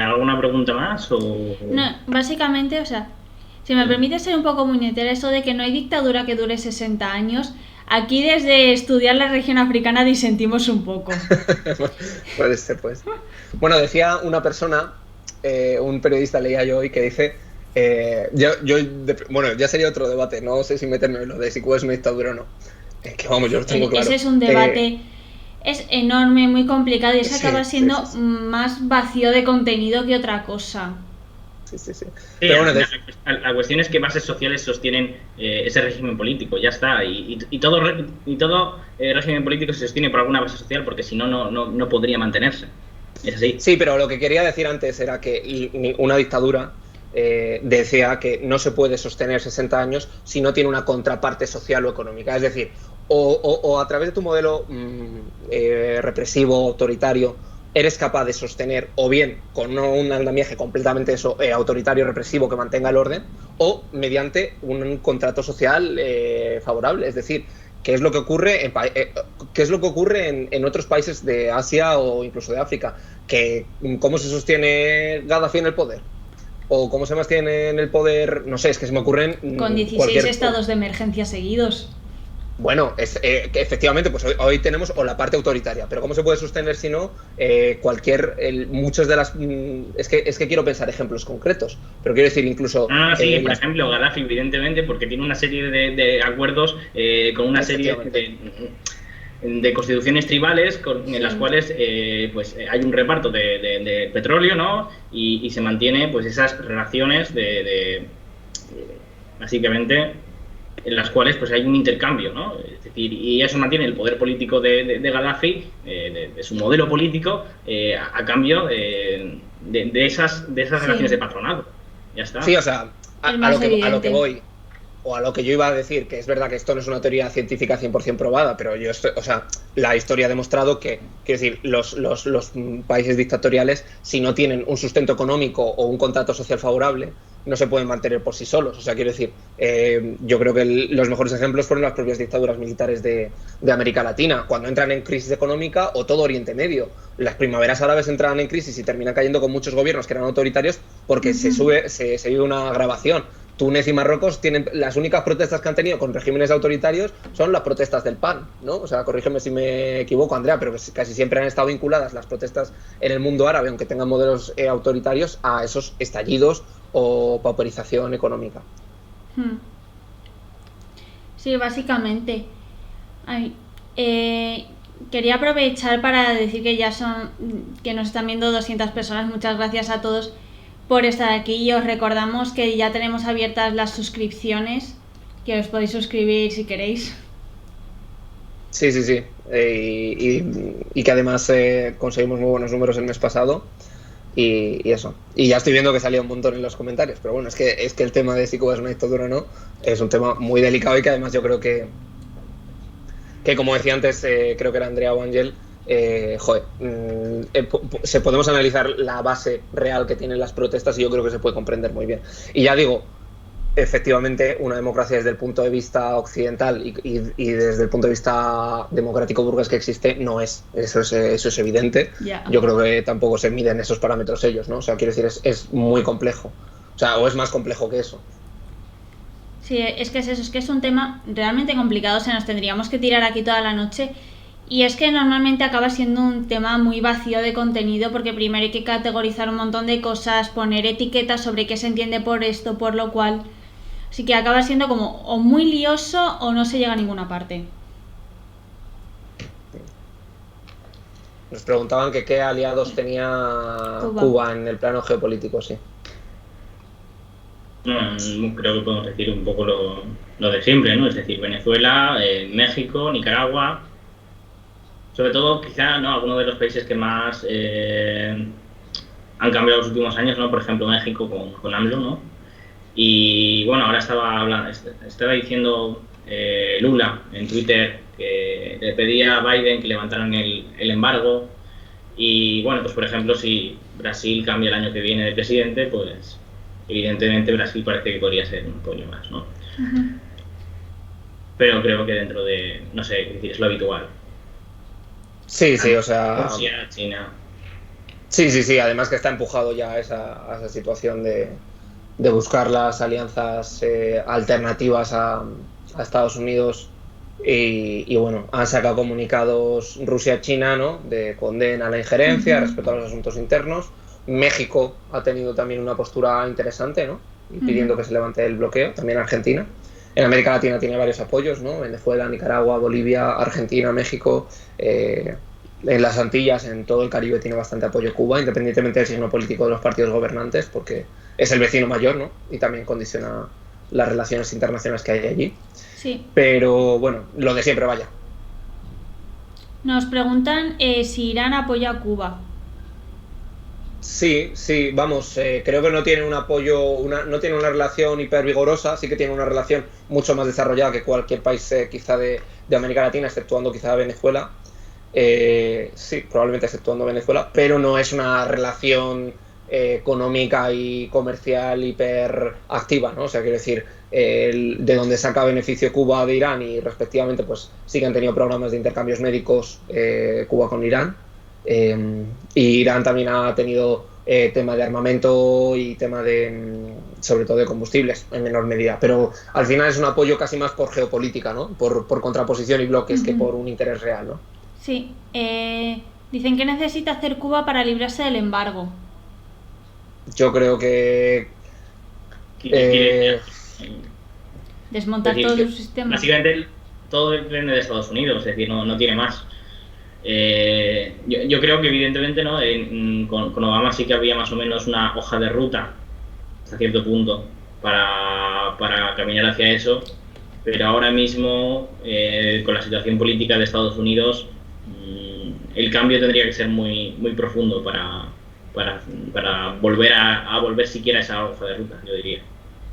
¿Alguna pregunta más? No, básicamente, o sea, si me permite ser un poco muñetera, eso de que no hay dictadura que dure 60 años, aquí desde estudiar la región africana disentimos un poco. Puede ser, pues. Bueno, decía una persona, un periodista leía yo hoy, que dice, bueno, ya sería otro debate, no sé si meterme en lo de si Cuba es una dictadura o no. Que vamos, yo lo tengo claro. Ese es un debate... Es enorme, muy complicado, y eso acaba siendo más vacío de contenido que otra cosa. Sí. Pero bueno, la cuestión es que bases sociales sostienen ese régimen político, ya está. Y todo régimen político se sostiene por alguna base social, porque si no, no podría mantenerse. Es así. Sí, pero lo que quería decir antes era que una dictadura decía que no se puede sostener 60 años si no tiene una contraparte social o económica. Es decir, o a través de tu modelo represivo, autoritario, eres capaz de sostener, o bien con un andamiaje completamente autoritario, represivo, que mantenga el orden, o mediante un contrato social favorable. Es decir, ¿qué es lo que ocurre en otros países de Asia o incluso de África? ¿Cómo se sostiene Gaddafi en el poder? ¿O cómo se mantiene en el poder? No sé, es que se me ocurren... Con 16 estados de emergencia seguidos. Bueno, efectivamente, pues hoy tenemos la parte autoritaria, pero ¿cómo se puede sostener si no muchas de las... Es que quiero pensar ejemplos concretos, pero quiero decir incluso... Sí, por ejemplo, Gaddafi, evidentemente, porque tiene una serie de acuerdos con una serie de constituciones tribales en las cuales pues hay un reparto de petróleo, ¿no? Y se mantiene pues esas relaciones básicamente en las cuales pues hay un intercambio, ¿no? Es decir, y eso mantiene el poder político de Gaddafi, de su modelo político, a cambio de esas relaciones de patronado. Ya está. Sí, o sea, a lo que voy, o a lo que yo iba a decir, que es verdad que esto no es una teoría científica 100% probada, pero la historia ha demostrado que, quiero decir, los países dictatoriales, si no tienen un sustento económico o un contrato social favorable, no se pueden mantener por sí solos. O sea, quiero decir, yo creo que los mejores ejemplos fueron las propias dictaduras militares de América Latina, cuando entran en crisis económica, o todo Oriente Medio. Las primaveras árabes entraban en crisis y terminan cayendo con muchos gobiernos que eran autoritarios porque se vive una agravación. Túnez y Marruecos tienen las únicas protestas que han tenido con regímenes autoritarios son las protestas del PAN, ¿no? O sea, corrígeme si me equivoco, Andrea, pero casi siempre han estado vinculadas las protestas en el mundo árabe, aunque tengan modelos autoritarios, a esos estallidos o pauperización económica. Sí, básicamente. Quería aprovechar para decir que nos están viendo 200 personas. Muchas gracias a todos por estar aquí, y os recordamos que ya tenemos abiertas las suscripciones, que os podéis suscribir si queréis. Sí. Y que además conseguimos muy buenos números el mes pasado y eso. Y ya estoy viendo que salía un montón en los comentarios, pero bueno, es que el tema de si Cuba es una dictadura o no es un tema muy delicado, y que además yo creo que como decía antes, creo que era Andrea o Ángel, podemos analizar la base real que tienen las protestas, y yo creo que se puede comprender muy bien. Y ya digo, efectivamente, una democracia desde el punto de vista occidental y desde el punto de vista democrático burgués que existe, no es. Eso es evidente. Yeah. Yo creo que tampoco se miden esos parámetros ellos, ¿no? O sea, quiero decir, es muy complejo. O sea, o es más complejo que eso. Sí, es que es un tema realmente complicado, nos tendríamos que tirar aquí toda la noche. Y es que normalmente acaba siendo un tema muy vacío de contenido, porque primero hay que categorizar un montón de cosas, poner etiquetas sobre qué se entiende por esto, por lo cual. Así que acaba siendo como o muy lioso o no se llega a ninguna parte. Nos preguntaban que qué aliados tenía Cuba en el plano geopolítico, sí. Creo que podemos decir un poco lo de siempre, ¿no? Es decir, Venezuela, México, Nicaragua. Sobre todo, quizá, ¿no?, algunos de los países que más han cambiado los últimos años, ¿no? Por ejemplo, México con AMLO, ¿no? Y bueno, ahora estaba diciendo Lula en Twitter que le pedía a Biden que levantaran el embargo. Y bueno, pues por ejemplo, si Brasil cambia el año que viene de presidente, pues evidentemente Brasil parece que podría ser un pollo más, ¿no? Uh-huh. Pero creo que dentro de, no sé, es decir, es lo habitual. Sí, o sea... Rusia, China... Sí, además que está empujado ya a esa situación de buscar las alianzas alternativas a Estados Unidos, y bueno, han sacado comunicados Rusia-China, ¿no?, de condena a la injerencia respecto a los asuntos internos. México ha tenido también una postura interesante, ¿no?, pidiendo que se levante el bloqueo, también Argentina. En América Latina tiene varios apoyos, ¿no? Venezuela, Nicaragua, Bolivia, Argentina, México. En las Antillas, en todo el Caribe, tiene bastante apoyo Cuba, independientemente del signo político de los partidos gobernantes, porque es el vecino mayor, ¿no? Y también condiciona las relaciones internacionales que hay allí. Sí. Pero bueno, lo de siempre, vaya. Nos preguntan si Irán apoya a Cuba. Sí, sí, vamos, creo que no tiene un apoyo, no tiene una relación hiper vigorosa, sí que tiene una relación mucho más desarrollada que cualquier país quizá de América Latina, exceptuando quizá Venezuela. Sí, probablemente exceptuando Venezuela, pero no es una relación económica y comercial hiper activa, ¿no? O sea, quiero decir, de donde saca beneficio Cuba de Irán y respectivamente, pues sí que han tenido programas de intercambios médicos Cuba con Irán. Y Irán también ha tenido tema de armamento y tema de, sobre todo de combustibles en menor medida, pero al final es un apoyo casi más por geopolítica, ¿no? Por contraposición y bloques que por un interés real, ¿no? Sí, dicen que necesita hacer Cuba para librarse del embargo. Yo creo que desmontar todo su sistema. Básicamente todo depende de Estados Unidos, es decir, no tiene más. Yo creo que evidentemente, ¿no? Con Obama sí que había más o menos una hoja de ruta hasta cierto punto para caminar hacia eso, pero ahora mismo con la situación política de Estados Unidos el cambio tendría que ser muy, muy profundo para volver a volver siquiera a esa hoja de ruta, yo diría.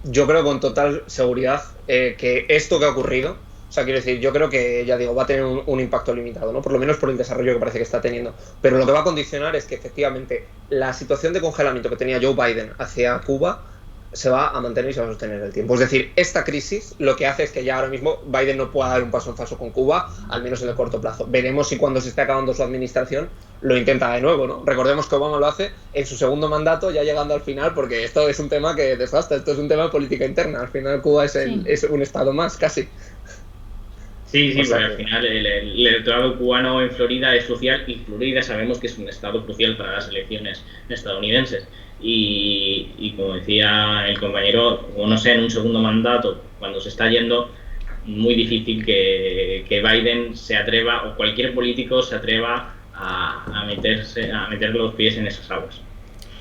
Yo creo con total seguridad que esto que ha ocurrido, o sea, quiero decir, yo creo que, ya digo, va a tener un impacto limitado, ¿no? Por lo menos por el desarrollo que parece que está teniendo. Pero lo que va a condicionar es que efectivamente la situación de congelamiento que tenía Joe Biden hacia Cuba se va a mantener y se va a sostener en el tiempo. Es decir, esta crisis lo que hace es que ya ahora mismo Biden no pueda dar un paso en falso con Cuba, al menos en el corto plazo. Veremos si cuando se esté acabando su administración lo intenta de nuevo, ¿no? Recordemos que Obama lo hace en su segundo mandato, ya llegando al final, porque esto es un tema que desgasta, esto es un tema de política interna. Al final Cuba es un estado más, casi. Sí, porque al final el electorado cubano en Florida es crucial y Florida sabemos que es un estado crucial para las elecciones estadounidenses. Y como decía el compañero, o no sé, en un segundo mandato, cuando se está yendo, muy difícil que Biden se atreva, o cualquier político se atreva a meter los pies en esas aguas.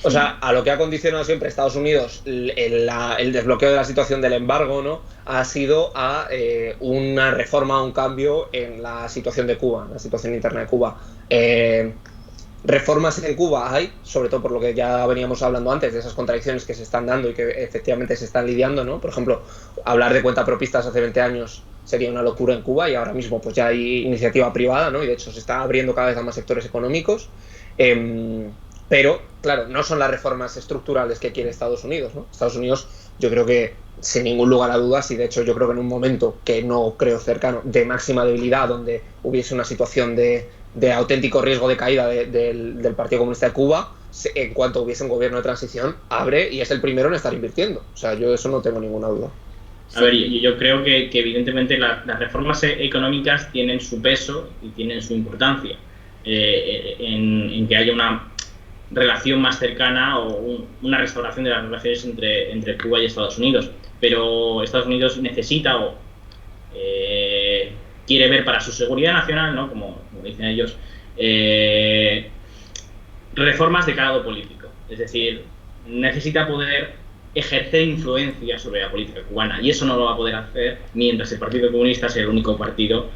O sea, a lo que ha condicionado siempre Estados Unidos el desbloqueo de la situación del embargo, ¿no? Ha sido a una reforma, un cambio en la situación de Cuba, la situación interna de Cuba. Reformas en Cuba hay, sobre todo por lo que ya veníamos hablando antes, de esas contradicciones que se están dando y que efectivamente se están lidiando, ¿no? Por ejemplo, hablar de cuentapropistas hace 20 años sería una locura en Cuba y ahora mismo pues ya hay iniciativa privada, ¿no? Y de hecho se está abriendo cada vez a más sectores económicos. Pero, claro, no son las reformas estructurales que quiere Estados Unidos, ¿no? Estados Unidos, yo creo que, sin ningún lugar a dudas, y de hecho yo creo que en un momento que no creo cercano, de máxima debilidad, donde hubiese una situación de auténtico riesgo de caída del Partido Comunista de Cuba, en cuanto hubiese un gobierno de transición, abre y es el primero en estar invirtiendo. O sea, yo de eso no tengo ninguna duda. A ver, yo creo que evidentemente las reformas económicas tienen su peso y tienen su importancia en que haya una relación más cercana o una restauración de las relaciones entre Cuba y Estados Unidos. Pero Estados Unidos necesita o quiere ver para su seguridad nacional, ¿no? Como dicen ellos, reformas de calado político. Es decir, necesita poder ejercer influencia sobre la política cubana y eso no lo va a poder hacer mientras el Partido Comunista sea el único partido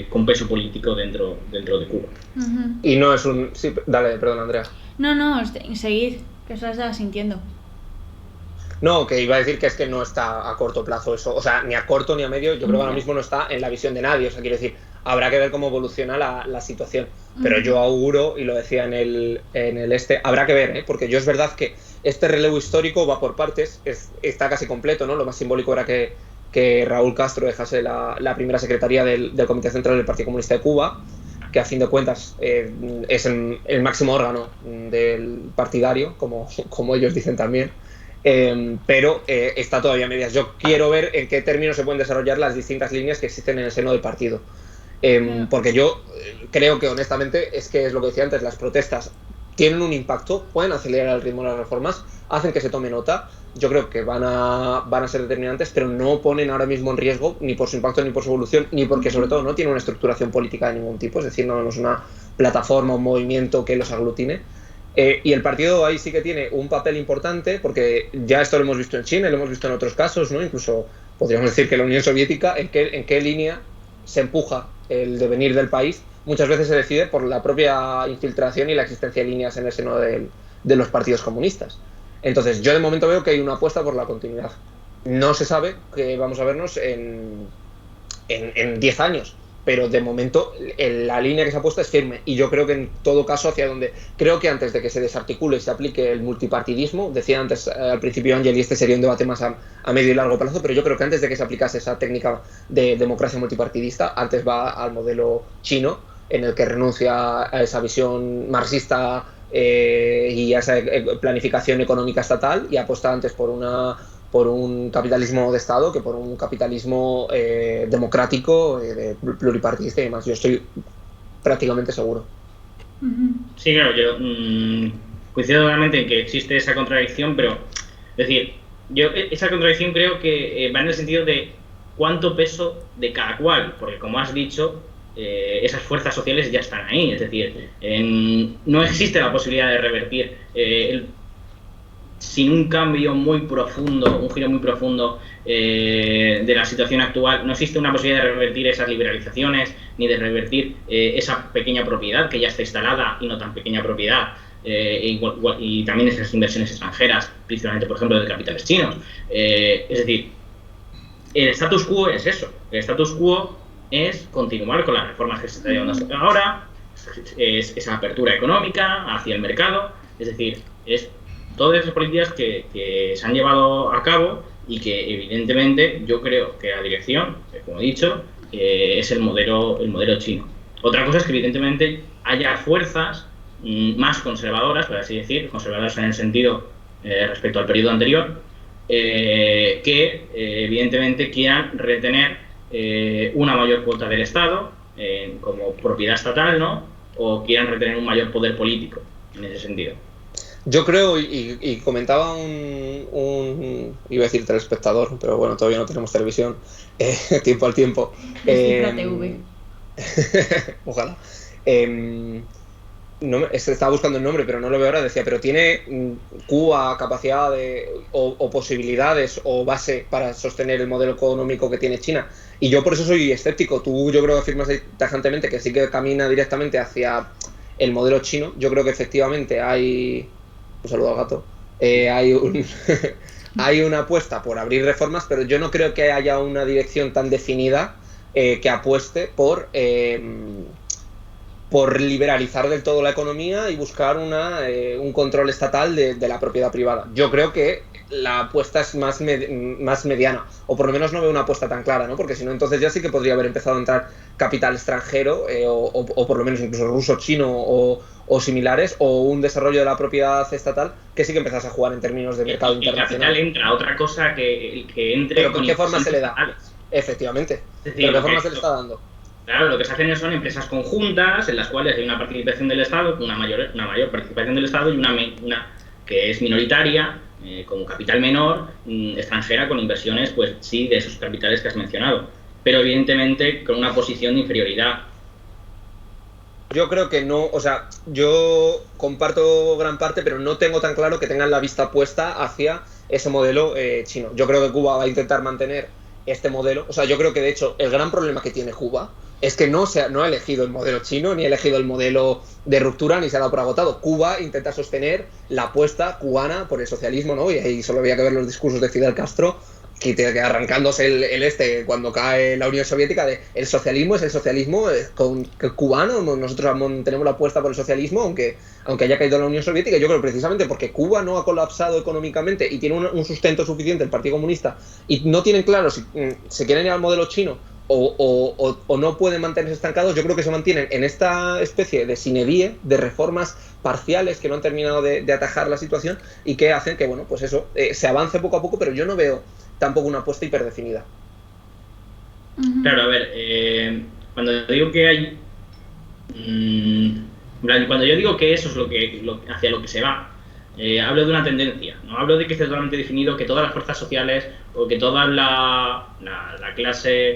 con peso político dentro de Cuba. Uh-huh. Y no es un... Sí, dale, perdón, Andrea. No, seguid, que eso estaba sintiendo. No, que iba a decir que es que no está a corto plazo eso, o sea, ni a corto ni a medio, yo creo que ahora mismo no está en la visión de nadie, o sea, quiero decir, habrá que ver cómo evoluciona la situación, pero yo auguro, y lo decía en el habrá que ver, porque yo es verdad que este relevo histórico va por partes, está casi completo, ¿no? Lo más simbólico era que Raúl Castro dejase la primera secretaría del Comité Central del Partido Comunista de Cuba, que a fin de cuentas es el máximo órgano del partidario, como ellos dicen también. Pero está todavía a medias. Yo quiero ver en qué términos se pueden desarrollar las distintas líneas que existen en el seno del partido. Porque yo creo que honestamente es lo que decía antes, las protestas tienen un impacto, pueden acelerar el ritmo de las reformas, hacen que se tome nota, yo creo que van a ser determinantes, pero no ponen ahora mismo en riesgo ni por su impacto ni por su evolución, ni porque sobre todo no tiene una estructuración política de ningún tipo, es decir, no es una plataforma, un movimiento que los aglutine. Y el partido ahí sí que tiene un papel importante, porque ya esto lo hemos visto en China, lo hemos visto en otros casos, ¿no? Incluso podríamos decir que la Unión Soviética, en qué línea se empuja el devenir del país, muchas veces se decide por la propia infiltración y la existencia de líneas en el seno de los partidos comunistas. Entonces, yo de momento veo que hay una apuesta por la continuidad. No se sabe que vamos a vernos en 10 años, pero de momento la línea que se ha puesto es firme, y yo creo que en todo caso hacia donde creo que antes de que se desarticule y se aplique el multipartidismo, decía antes al principio Ángel, y este sería un debate más a medio y largo plazo, pero yo creo que antes de que se aplicase esa técnica de democracia multipartidista, antes va al modelo chino, en el que renuncia a esa visión marxista y a esa planificación económica estatal, y apuesta antes por un capitalismo de Estado que por un capitalismo democrático, pluripartidista y demás. Yo estoy prácticamente seguro. Sí, claro, yo coincido totalmente en que existe esa contradicción, pero, es decir, yo esa contradicción creo que va en el sentido de cuánto peso de cada cual, porque como has dicho, esas fuerzas sociales ya están ahí, es decir, no existe la posibilidad de revertir sin un cambio muy profundo, un giro muy profundo de la situación actual, no existe una posibilidad de revertir esas liberalizaciones, ni de revertir esa pequeña propiedad que ya está instalada y no tan pequeña propiedad, y también esas inversiones extranjeras, principalmente, por ejemplo, de capitales chinos. Es decir, el status quo es eso, el status quo es continuar con las reformas que se están llevando ahora, es esa apertura económica hacia el mercado, es decir, es todas esas políticas que se han llevado a cabo y que evidentemente yo creo que la dirección, como he dicho, es el modelo chino. Otra cosa es que evidentemente haya fuerzas más conservadoras, por así decir, conservadoras en el sentido respecto al periodo anterior, que evidentemente quieran retener una mayor cuota del Estado como propiedad estatal, ¿no? O quieran retener un mayor poder político en ese sentido. Yo creo, y comentaba iba a decir telespectador, pero bueno, todavía no tenemos televisión, tiempo al tiempo. TV. Ojalá. Estaba buscando el nombre, pero no lo veo ahora. Decía, pero ¿tiene Cuba capacidad o posibilidades o base para sostener el modelo económico que tiene China? Y yo por eso soy escéptico. Tú, yo creo que afirmas tajantemente que sí que camina directamente hacia el modelo chino. Yo creo que efectivamente hay... Un saludo al gato. Hay una apuesta por abrir reformas, pero yo no creo que haya una dirección tan definida que apueste por liberalizar del todo la economía y buscar un control estatal de la propiedad privada. Yo creo que la apuesta es más mediana, o por lo menos no veo una apuesta tan clara, ¿no? Porque si no, entonces ya sí que podría haber empezado a entrar capital extranjero, o por lo menos incluso ruso, chino o similares, o un desarrollo de la propiedad estatal que sí que empezase a jugar en términos de mercado internacional. El capital entra, otra cosa que entre... ¿Pero con qué forma se le da? Efectivamente. Es decir, ¿pero qué forma se le está dando? Claro, lo que se hacen son empresas conjuntas en las cuales hay una participación del Estado, una mayor participación del Estado, y una que es minoritaria, como capital menor, extranjera, con inversiones, pues sí, de esos capitales que has mencionado, pero evidentemente con una posición de inferioridad. Yo creo que no, o sea, yo comparto gran parte, pero no tengo tan claro que tengan la vista puesta hacia ese modelo chino. Yo creo que Cuba va a intentar mantener este modelo. O sea, yo creo que de hecho el gran problema que tiene Cuba es que no ha elegido el modelo chino, ni ha elegido el modelo de ruptura, ni se ha dado por agotado. Cuba intenta sostener la apuesta cubana por el socialismo, ¿no? Y ahí solo había que ver los discursos de Fidel Castro, que arrancándose el cuando cae la Unión Soviética, de el socialismo es el socialismo cubano. Nosotros tenemos la apuesta por el socialismo, aunque haya caído la Unión Soviética. Yo creo precisamente porque Cuba no ha colapsado económicamente y tiene un sustento suficiente el Partido Comunista, y no tienen claro si se quieren ir al modelo chino o no pueden mantenerse estancados. Yo creo que se mantienen en esta especie de sine die, de reformas parciales que no han terminado de atajar la situación, y que hacen que, bueno, pues eso, se avance poco a poco, pero yo no veo tampoco una apuesta hiperdefinida. Claro, a ver, cuando digo que hay... cuando yo digo que eso es hacia lo que se va, hablo de una tendencia, no hablo de que esté totalmente definido, que todas las fuerzas sociales o que toda la clase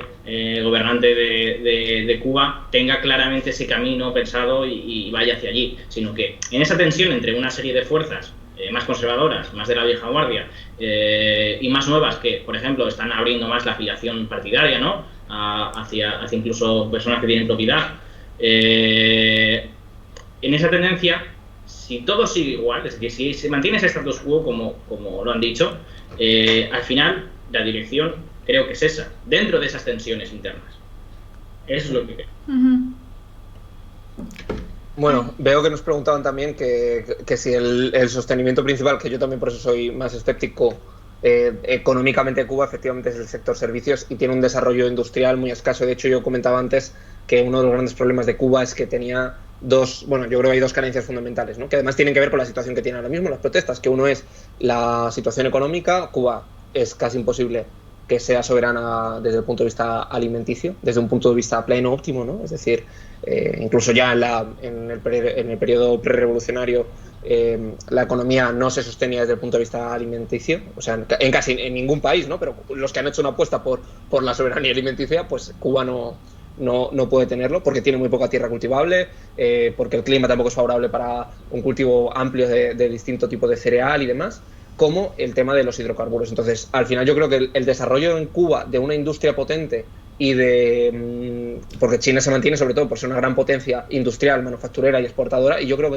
gobernante de Cuba tenga claramente ese camino pensado y vaya hacia allí, sino que en esa tensión entre una serie de fuerzas más conservadoras, más de la vieja guardia, y más nuevas que, por ejemplo, están abriendo más la afiliación partidaria, ¿no? Hacia incluso personas que tienen propiedad. En esa tendencia si todo sigue igual, es decir, si se mantiene ese status quo como lo han dicho, al final la dirección creo que es esa, dentro de esas tensiones internas. Eso es lo que creo. Bueno, veo que nos preguntaban también que si el sostenimiento principal, que yo también por eso soy más escéptico, económicamente Cuba efectivamente es el sector servicios y tiene un desarrollo industrial muy escaso. De hecho, yo comentaba antes que uno de los grandes problemas de Cuba es que tenía yo creo que hay dos carencias fundamentales, ¿no? Que además tienen que ver con la situación que tiene ahora mismo, las protestas, que uno es la situación económica. Cuba es casi imposible que sea soberana desde el punto de vista alimenticio, desde un punto de vista pleno óptimo, ¿no? Es decir, incluso ya en el periodo prerevolucionario la economía no se sostenía desde el punto de vista alimenticio, o sea, en casi en ningún país, ¿no? Pero los que han hecho una apuesta por la soberanía alimenticia, pues Cuba no puede tenerlo porque tiene muy poca tierra cultivable, porque el clima tampoco es favorable para un cultivo amplio de distinto tipo de cereal y demás, como el tema de los hidrocarburos. Entonces, al final yo creo que el desarrollo en Cuba de una industria potente y porque China se mantiene sobre todo por ser una gran potencia industrial, manufacturera y exportadora, y yo creo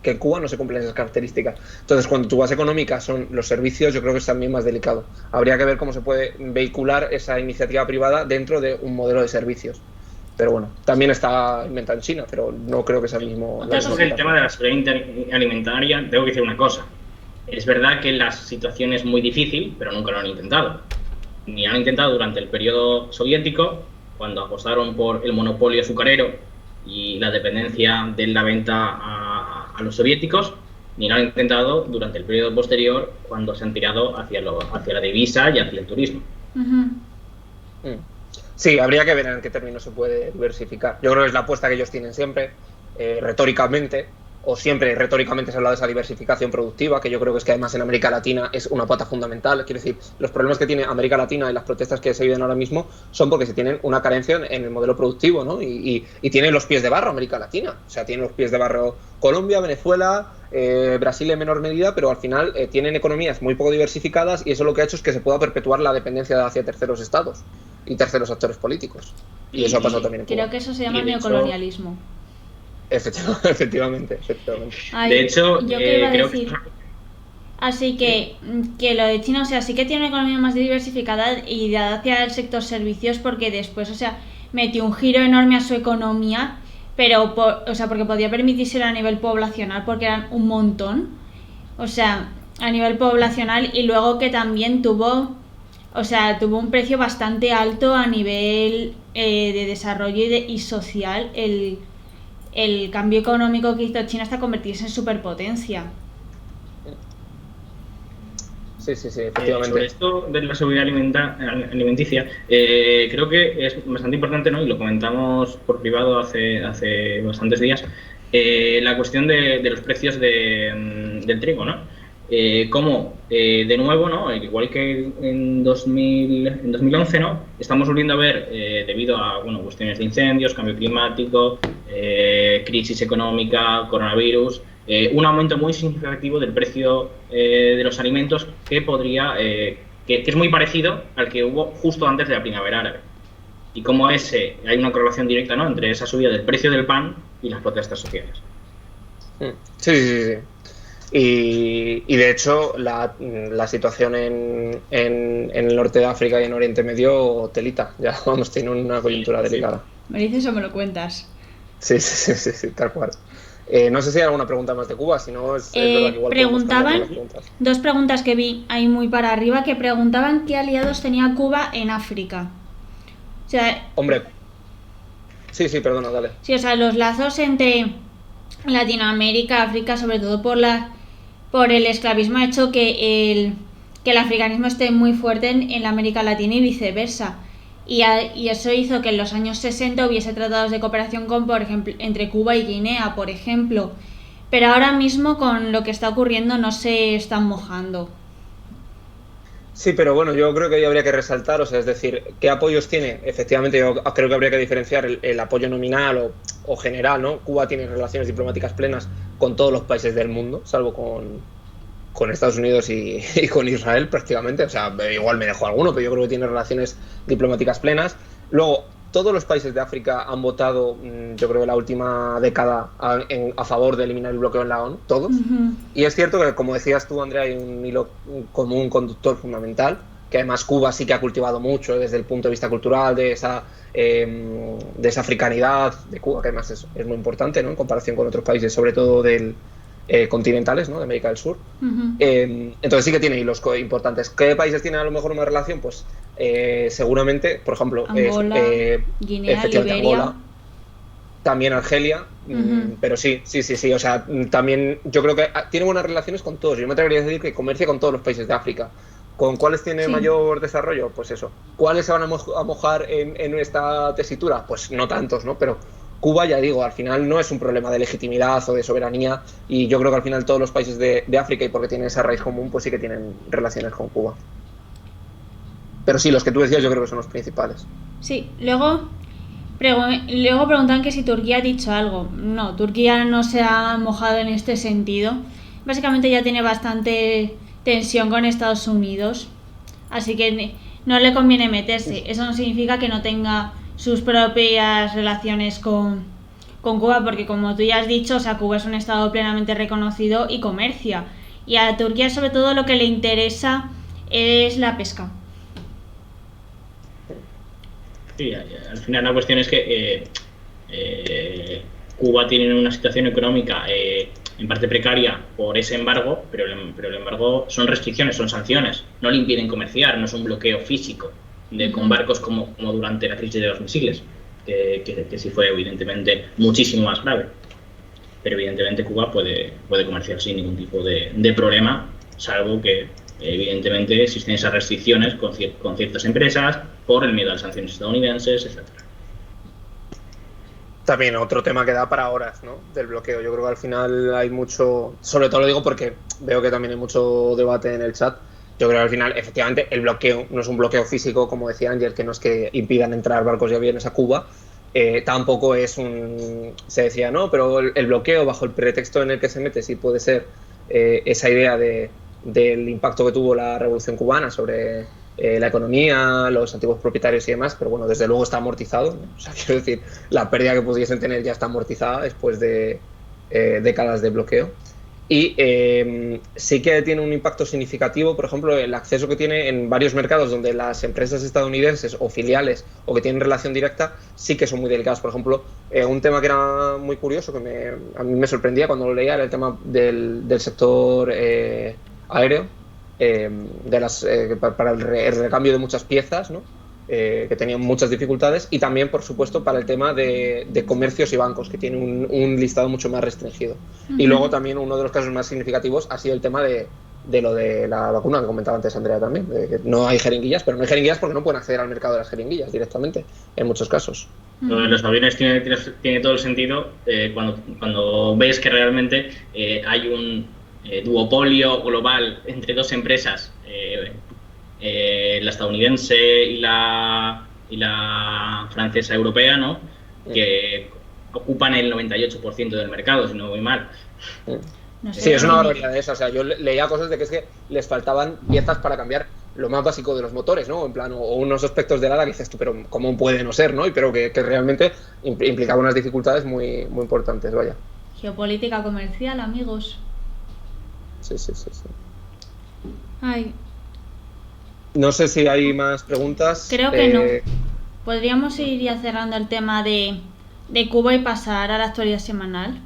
que en Cuba no se cumplen esas características. Entonces, cuando tu base económica son los servicios, yo creo que es también más delicado. Habría que ver cómo se puede vehicular esa iniciativa privada dentro de un modelo de servicios. Pero bueno, también está inventada en China, pero no creo que sea el mismo. Sobre el tema de la seguridad alimentaria, tengo que decir una cosa. Es verdad que la situación es muy difícil, pero nunca lo han intentado. Ni han intentado durante el periodo soviético, cuando apostaron por el monopolio azucarero y la dependencia de la venta a los soviéticos, ni lo han intentado durante el periodo posterior, cuando se han tirado hacia la divisa y hacia el turismo. Sí, habría que ver en qué términos se puede diversificar. Yo creo que es la apuesta que ellos tienen siempre, retóricamente, o siempre retóricamente se habla de esa diversificación productiva, que yo creo que es que además en América Latina es una pata fundamental. Quiero decir, los problemas que tiene América Latina y las protestas que se viven ahora mismo son porque se tienen una carencia en el modelo productivo, ¿no? Y tiene los pies de barro América Latina. O sea, tiene los pies de barro Colombia, Venezuela, Brasil en menor medida, pero al final tienen economías muy poco diversificadas y eso lo que ha hecho es que se pueda perpetuar la dependencia hacia terceros estados y terceros actores políticos. Y eso ha pasado también en Cuba. Creo que eso se llama neocolonialismo. Efectivamente. Ay, de hecho, yo qué iba a creo decir. Así que lo de China, o sea, sí que tiene una economía más diversificada y hacia el sector servicios, porque después, o sea, metió un giro enorme a su economía, pero porque podía permitirse a nivel poblacional, porque eran un montón, o sea, a nivel poblacional, y luego que también tuvo un precio bastante alto a nivel de desarrollo y social el cambio económico que hizo China hasta convertirse en superpotencia. Sí, efectivamente. Sobre esto de la seguridad alimenticia, creo que es bastante importante, ¿no? Y lo comentamos por privado hace bastantes días, la cuestión de los precios del trigo, ¿no? Cómo, de nuevo, ¿no? Igual que en 2011, ¿no? Estamos volviendo a ver, debido a cuestiones de incendios, cambio climático, crisis económica, coronavirus, un aumento muy significativo del precio de los alimentos que es muy parecido al que hubo justo antes de la primavera árabe. Y como hay una correlación directa, ¿no? Entre esa subida del precio del pan y las protestas sociales. Sí. Y de hecho la situación en el norte de África y en Oriente Medio, telita, ya tiene una coyuntura delicada. ¿Me dices o me lo cuentas? Sí, tal cual. No sé si hay alguna pregunta más de Cuba, si no es verdad que igual preguntaban, dos preguntas que vi ahí muy para arriba, que preguntaban qué aliados tenía Cuba en África. O sea, hombre, sí, perdona, dale. Sí, o sea, los lazos entre Latinoamérica, África, sobre todo por el esclavismo, ha hecho que el africanismo esté muy fuerte en la América Latina y viceversa. Y eso hizo que en los años 60 hubiese tratados de cooperación por ejemplo, entre Cuba y Guinea, por ejemplo. Pero ahora mismo con lo que está ocurriendo no se están mojando. Sí, pero bueno, yo creo que ahí habría que resaltar, o sea, es decir, ¿qué apoyos tiene? Efectivamente, yo creo que habría que diferenciar el apoyo nominal o general, ¿no? Cuba tiene relaciones diplomáticas plenas con todos los países del mundo, salvo con Estados Unidos y con Israel prácticamente, o sea, igual me dejo alguno, pero yo creo que tiene relaciones diplomáticas plenas. Luego, todos los países de África han votado, yo creo que la última década, a favor de eliminar el bloqueo en la ONU, todos. Y es cierto que, como decías tú, Andrea, hay un hilo común conductor fundamental, que además Cuba sí que ha cultivado mucho desde el punto de vista cultural de esa africanidad de Cuba, que además es muy importante, ¿no?, en comparación con otros países, sobre todo continentales, ¿no?, de América del Sur. Entonces sí que tiene hilos importantes. ¿Qué países tienen a lo mejor una relación? Pues seguramente, por ejemplo, Angola, Guinea, Liberia, Angola, también Argelia, pero sí, o sea, también yo creo que tiene buenas relaciones con todos. Yo me atrevería a decir que comercia con todos los países de África. ¿Con cuáles tiene mayor desarrollo? Pues eso. ¿Cuáles se van a mojar en esta tesitura? Pues no tantos, ¿no? Pero Cuba, ya digo, al final no es un problema de legitimidad o de soberanía, y yo creo que al final todos los países de África, y porque tienen esa raíz común, pues sí que tienen relaciones con Cuba. Pero sí, los que tú decías yo creo que son los principales. Sí, luego preguntan que si Turquía ha dicho algo. No, Turquía no se ha mojado en este sentido. Básicamente ya tiene bastante tensión con Estados Unidos, así que no le conviene meterse. Eso no significa que no tenga sus propias relaciones con Cuba, porque como tú ya has dicho, o sea, Cuba es un estado plenamente reconocido y comercia, y a Turquía sobre todo lo que le interesa es la pesca. Sí, al final la cuestión es que Cuba tiene una situación económica en parte precaria por ese embargo, pero el embargo son restricciones, son sanciones, no le impiden comerciar, no es un bloqueo físico con barcos como durante la crisis de los misiles, que sí fue evidentemente muchísimo más grave. Pero evidentemente Cuba puede comerciar sin ningún tipo de problema, salvo que evidentemente existen esas restricciones con ciertas empresas por el miedo a las sanciones estadounidenses, etc. También otro tema que da para horas, ¿no?, del bloqueo. Yo creo que al final hay mucho, sobre todo lo digo porque veo que también hay mucho debate en el chat. Yo creo que al final, efectivamente, el bloqueo no es un bloqueo físico, como decía Ángel, que no es que impidan entrar barcos y aviones a Cuba. Tampoco es se decía, no, pero el bloqueo, bajo el pretexto en el que se mete, sí puede ser esa idea del impacto que tuvo la Revolución Cubana sobre la economía, los antiguos propietarios y demás, pero bueno, desde luego está amortizado, ¿no? O sea, quiero decir, la pérdida que pudiesen tener ya está amortizada después de décadas de bloqueo. Y sí que tiene un impacto significativo, por ejemplo, el acceso que tiene en varios mercados donde las empresas estadounidenses o filiales o que tienen relación directa sí que son muy delicados. Por ejemplo, un tema que era muy curioso, que a mí me sorprendía cuando lo leía, era el tema del sector aéreo, para el recambio de muchas piezas, ¿no?, que tenían muchas dificultades, y también, por supuesto, para el tema de comercios y bancos, que tienen un listado mucho más restringido. Y luego también uno de los casos más significativos ha sido el tema de lo de la vacuna que comentaba antes Andrea también, de que no hay jeringuillas, pero no hay jeringuillas porque no pueden acceder al mercado de las jeringuillas directamente, en muchos casos. Lo de los aviones tiene todo el sentido cuando ves que realmente hay un duopolio global entre dos empresas, la estadounidense y la francesa europea, ¿no?, que ocupan el 98% del mercado, si no voy mal. No sé, sí, es una barbaridad esa. O sea, yo leía cosas de que es que les faltaban piezas para cambiar lo más básico de los motores, ¿no? En plan, o unos aspectos del ADA que dices tú, pero ¿cómo puede no ser, no? Pero que realmente implicaba unas dificultades muy, muy importantes, vaya. Geopolítica comercial, amigos. Sí. Ay. No sé si hay más preguntas. Creo que no. Podríamos ir ya cerrando el tema de Cuba y pasar a la actualidad semanal.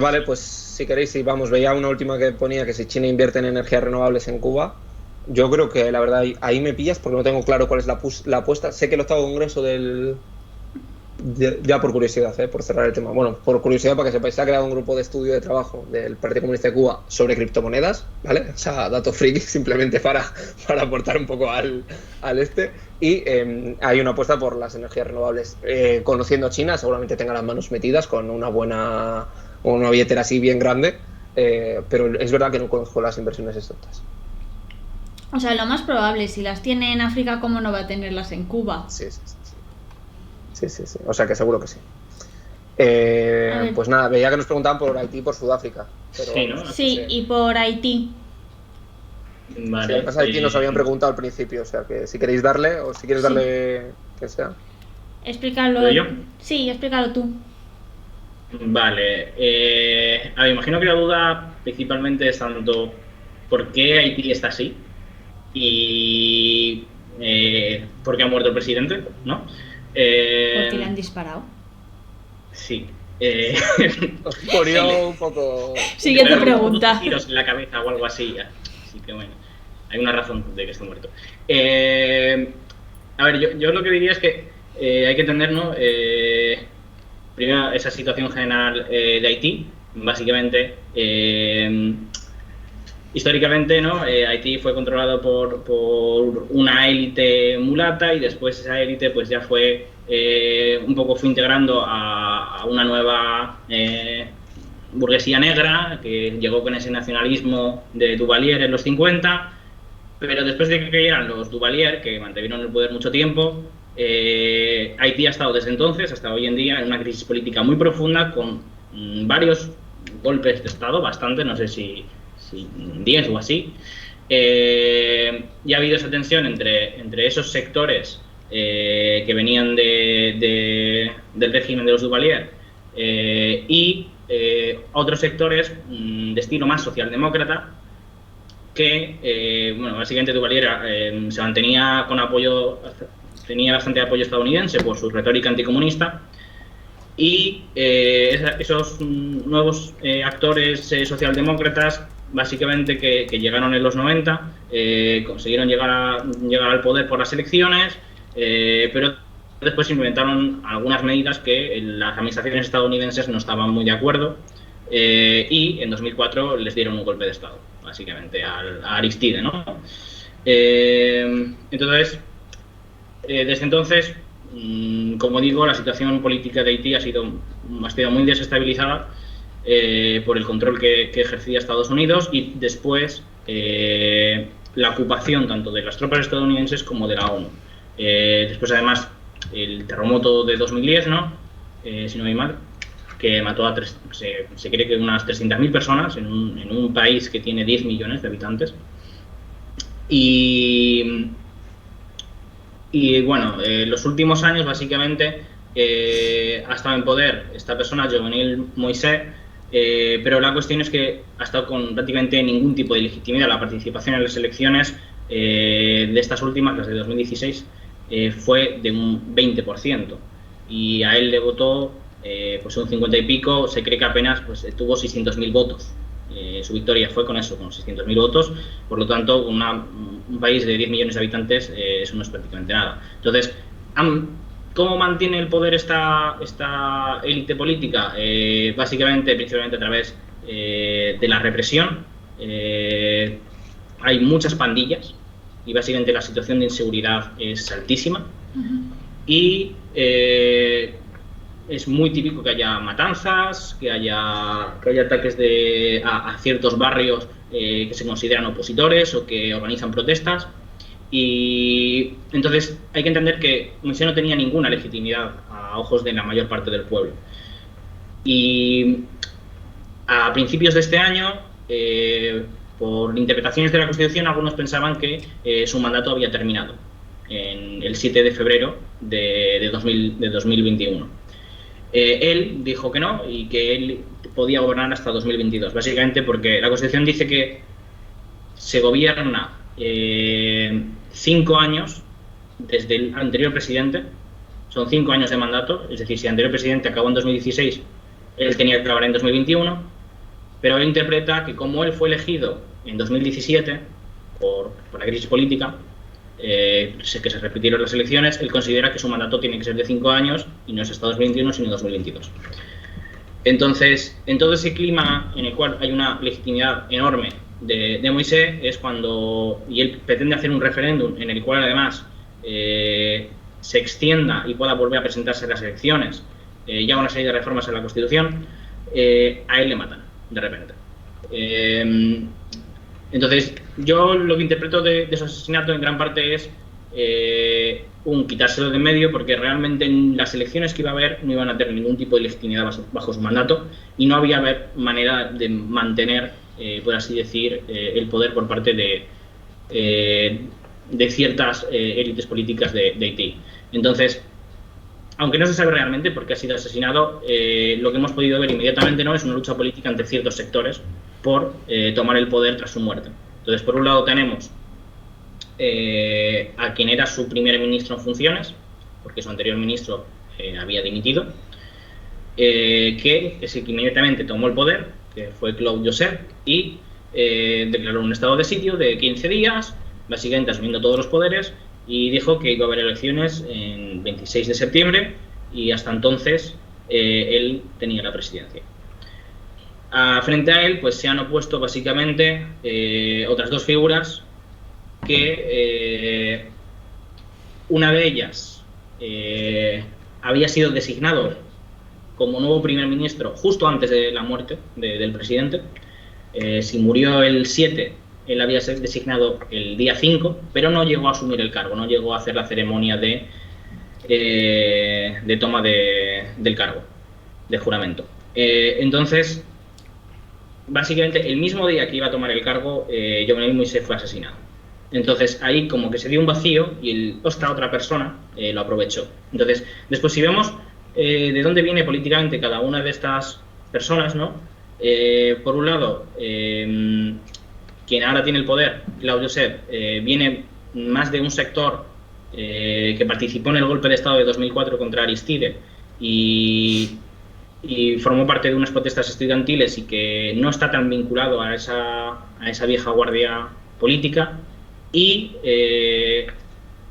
Vale, pues si queréis, sí, vamos, veía una última que ponía que si China invierte en energías renovables en Cuba. Yo creo que la verdad ahí me pillas porque no tengo claro cuál es la apuesta. Sé que el octavo congreso ya por curiosidad, por cerrar el tema. Bueno, por curiosidad, para que sepáis, se ha creado un grupo de estudio de trabajo del Partido Comunista de Cuba sobre criptomonedas, ¿vale? O sea, dato friki, simplemente para aportar un poco al y hay una apuesta por las energías renovables. Conociendo a China, seguramente tenga las manos metidas con una billetera así bien grande, pero es verdad que no conozco las inversiones exactas. O sea, lo más probable, si las tiene en África, ¿cómo no va a tenerlas en Cuba? Sí. O sea que seguro que sí. Pues nada, veía que nos preguntaban por Haití y por Sudáfrica. Pero sí, ¿no? Sí, y por Haití. Vale. Sí, además aquí nos habían preguntado al principio, o sea que si queréis darle o si quieres darle que sea. Explícalo. ¿Pero yo? Sí, explícalo tú. Vale. A ver, imagino que la duda principalmente es tanto por qué Haití está así y por qué ha muerto el presidente, ¿no? Porque le han disparado. Sí. Os ponía un poco... Siguiente Claro, pregunta. unos tiros en la cabeza o algo así. Así que bueno, hay una razón de que esté muerto. A ver, yo lo que diría es que hay que entender, ¿no? Primero, esa situación general de Haití. Básicamente, históricamente, ¿no? Haití fue controlado por una élite mulata y después esa élite pues ya fue un poco fue integrando a una nueva burguesía negra que llegó con ese nacionalismo de Duvalier en los 50, pero después de que cayeran los Duvalier, que mantuvieron el poder mucho tiempo, Haití ha estado desde entonces hasta hoy en día en una crisis política muy profunda con varios golpes de Estado, bastante, no sé si 10 o así. Y ha habido esa tensión entre esos sectores que venían del régimen de los Duvalier y otros sectores de estilo más socialdemócrata que, bueno, básicamente Duvalier se mantenía con apoyo, tenía bastante apoyo estadounidense por su retórica anticomunista. Y esos nuevos actores socialdemócratas, básicamente que llegaron en los 90, consiguieron llegar al poder por las elecciones, pero después implementaron algunas medidas que las administraciones estadounidenses no estaban muy de acuerdo, y en 2004 les dieron un golpe de Estado, básicamente, a Aristide, ¿no? Entonces, desde entonces, como digo, la situación política de Haití ha sido muy desestabilizada por el control que ejercía Estados Unidos y después la ocupación tanto de las tropas estadounidenses como de la ONU. Después, además, el terremoto de 2010, ¿no? Si no hay mal, que mató a se cree que unas 300.000 personas en un país que tiene 10 millones de habitantes. Y bueno, los últimos años, básicamente, ha estado en poder esta persona, Jovenel Moïse, pero la cuestión es que ha estado con prácticamente ningún tipo de legitimidad. La participación en las elecciones de estas últimas, las de 2016, fue de un 20%. Y a él le votó pues un 50 y pico, se cree que apenas pues, tuvo 600.000 votos. Su victoria fue con eso, con 600.000 votos. Por lo tanto, un país de 10 millones de habitantes, eso no es prácticamente nada. Entonces, ¿cómo mantiene el poder esta élite política? Básicamente, principalmente a través de la represión. Hay muchas pandillas y básicamente la situación de inseguridad es altísima. Y es muy típico que haya matanzas, que haya ataques a ciertos barrios que se consideran opositores o que organizan protestas. Y entonces hay que entender que Moïse no tenía ninguna legitimidad a ojos de la mayor parte del pueblo. Y a principios de este año, por interpretaciones de la Constitución, algunos pensaban que su mandato había terminado en el 7 de febrero de 2021. Él dijo que no y que él podía gobernar hasta 2022, básicamente porque la Constitución dice que se gobierna 5 años desde el anterior presidente, son 5 años de mandato, es decir, si el anterior presidente acabó en 2016, él tenía que acabar en 2021, pero él interpreta que como él fue elegido en 2017 por la crisis política, que se repitieron las elecciones, él considera que su mandato tiene que ser de 5 años y no es hasta 2021 sino 2022. Entonces, en todo ese clima en el cual hay una legitimidad enorme de Moïse, es cuando, y él pretende hacer un referéndum en el cual además se extienda y pueda volver a presentarse en las elecciones, y haga una serie de reformas en la Constitución, a él le matan de repente. Entonces, yo lo que interpreto de su asesinato en gran parte es quitárselo de en medio, porque realmente en las elecciones que iba a haber no iban a tener ningún tipo de legitimidad bajo su mandato y no había manera de mantener, por así decir, el poder por parte de de ciertas élites políticas de Haití. Entonces, aunque no se sabe realmente por qué ha sido asesinado, lo que hemos podido ver inmediatamente es una lucha política entre ciertos sectores por tomar el poder tras su muerte. Entonces, por un lado tenemos a quien era su primer ministro en funciones, porque su anterior ministro había dimitido, que es el que inmediatamente tomó el poder, que fue Claude Joseph, y declaró un estado de sitio de 15 días, básicamente asumiendo todos los poderes, y dijo que iba a haber elecciones en 26 de septiembre, y hasta entonces él tenía la presidencia. Frente a él, pues se han opuesto básicamente otras dos figuras que una de ellas había sido designado como nuevo primer ministro justo antes de la muerte del presidente. Si murió el 7, él había sido designado el día 5, pero no llegó a asumir el cargo, no llegó a hacer la ceremonia de toma del cargo, de juramento. Entonces, básicamente, el mismo día que iba a tomar el cargo, Jovenel Moïse fue asesinado. Entonces, ahí como que se dio un vacío y esta otra persona lo aprovechó. Entonces, después si vemos de dónde viene políticamente cada una de estas personas, ¿no? Por un lado, quien ahora tiene el poder, Claude Joseph, viene más de un sector que participó en el golpe de Estado de 2004 contra Aristide y formó parte de unas protestas estudiantiles y que no está tan vinculado a esa vieja guardia política, y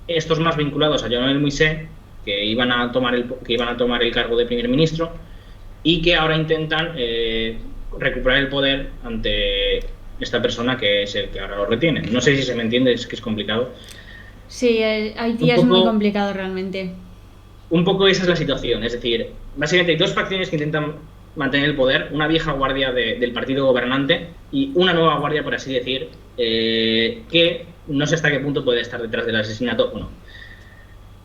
estos más vinculados a Jovenel Moïse, que iban a tomar el cargo de primer ministro y que ahora intentan recuperar el poder ante esta persona que es el que ahora lo retiene. No sé si se me entiende, es que es complicado. Sí, Haití es muy complicado realmente. Un poco esa es la situación, es decir, básicamente hay dos facciones que intentan mantener el poder, una vieja guardia del partido gobernante y una nueva guardia, por así decir, que no sé hasta qué punto puede estar detrás del asesinato o no.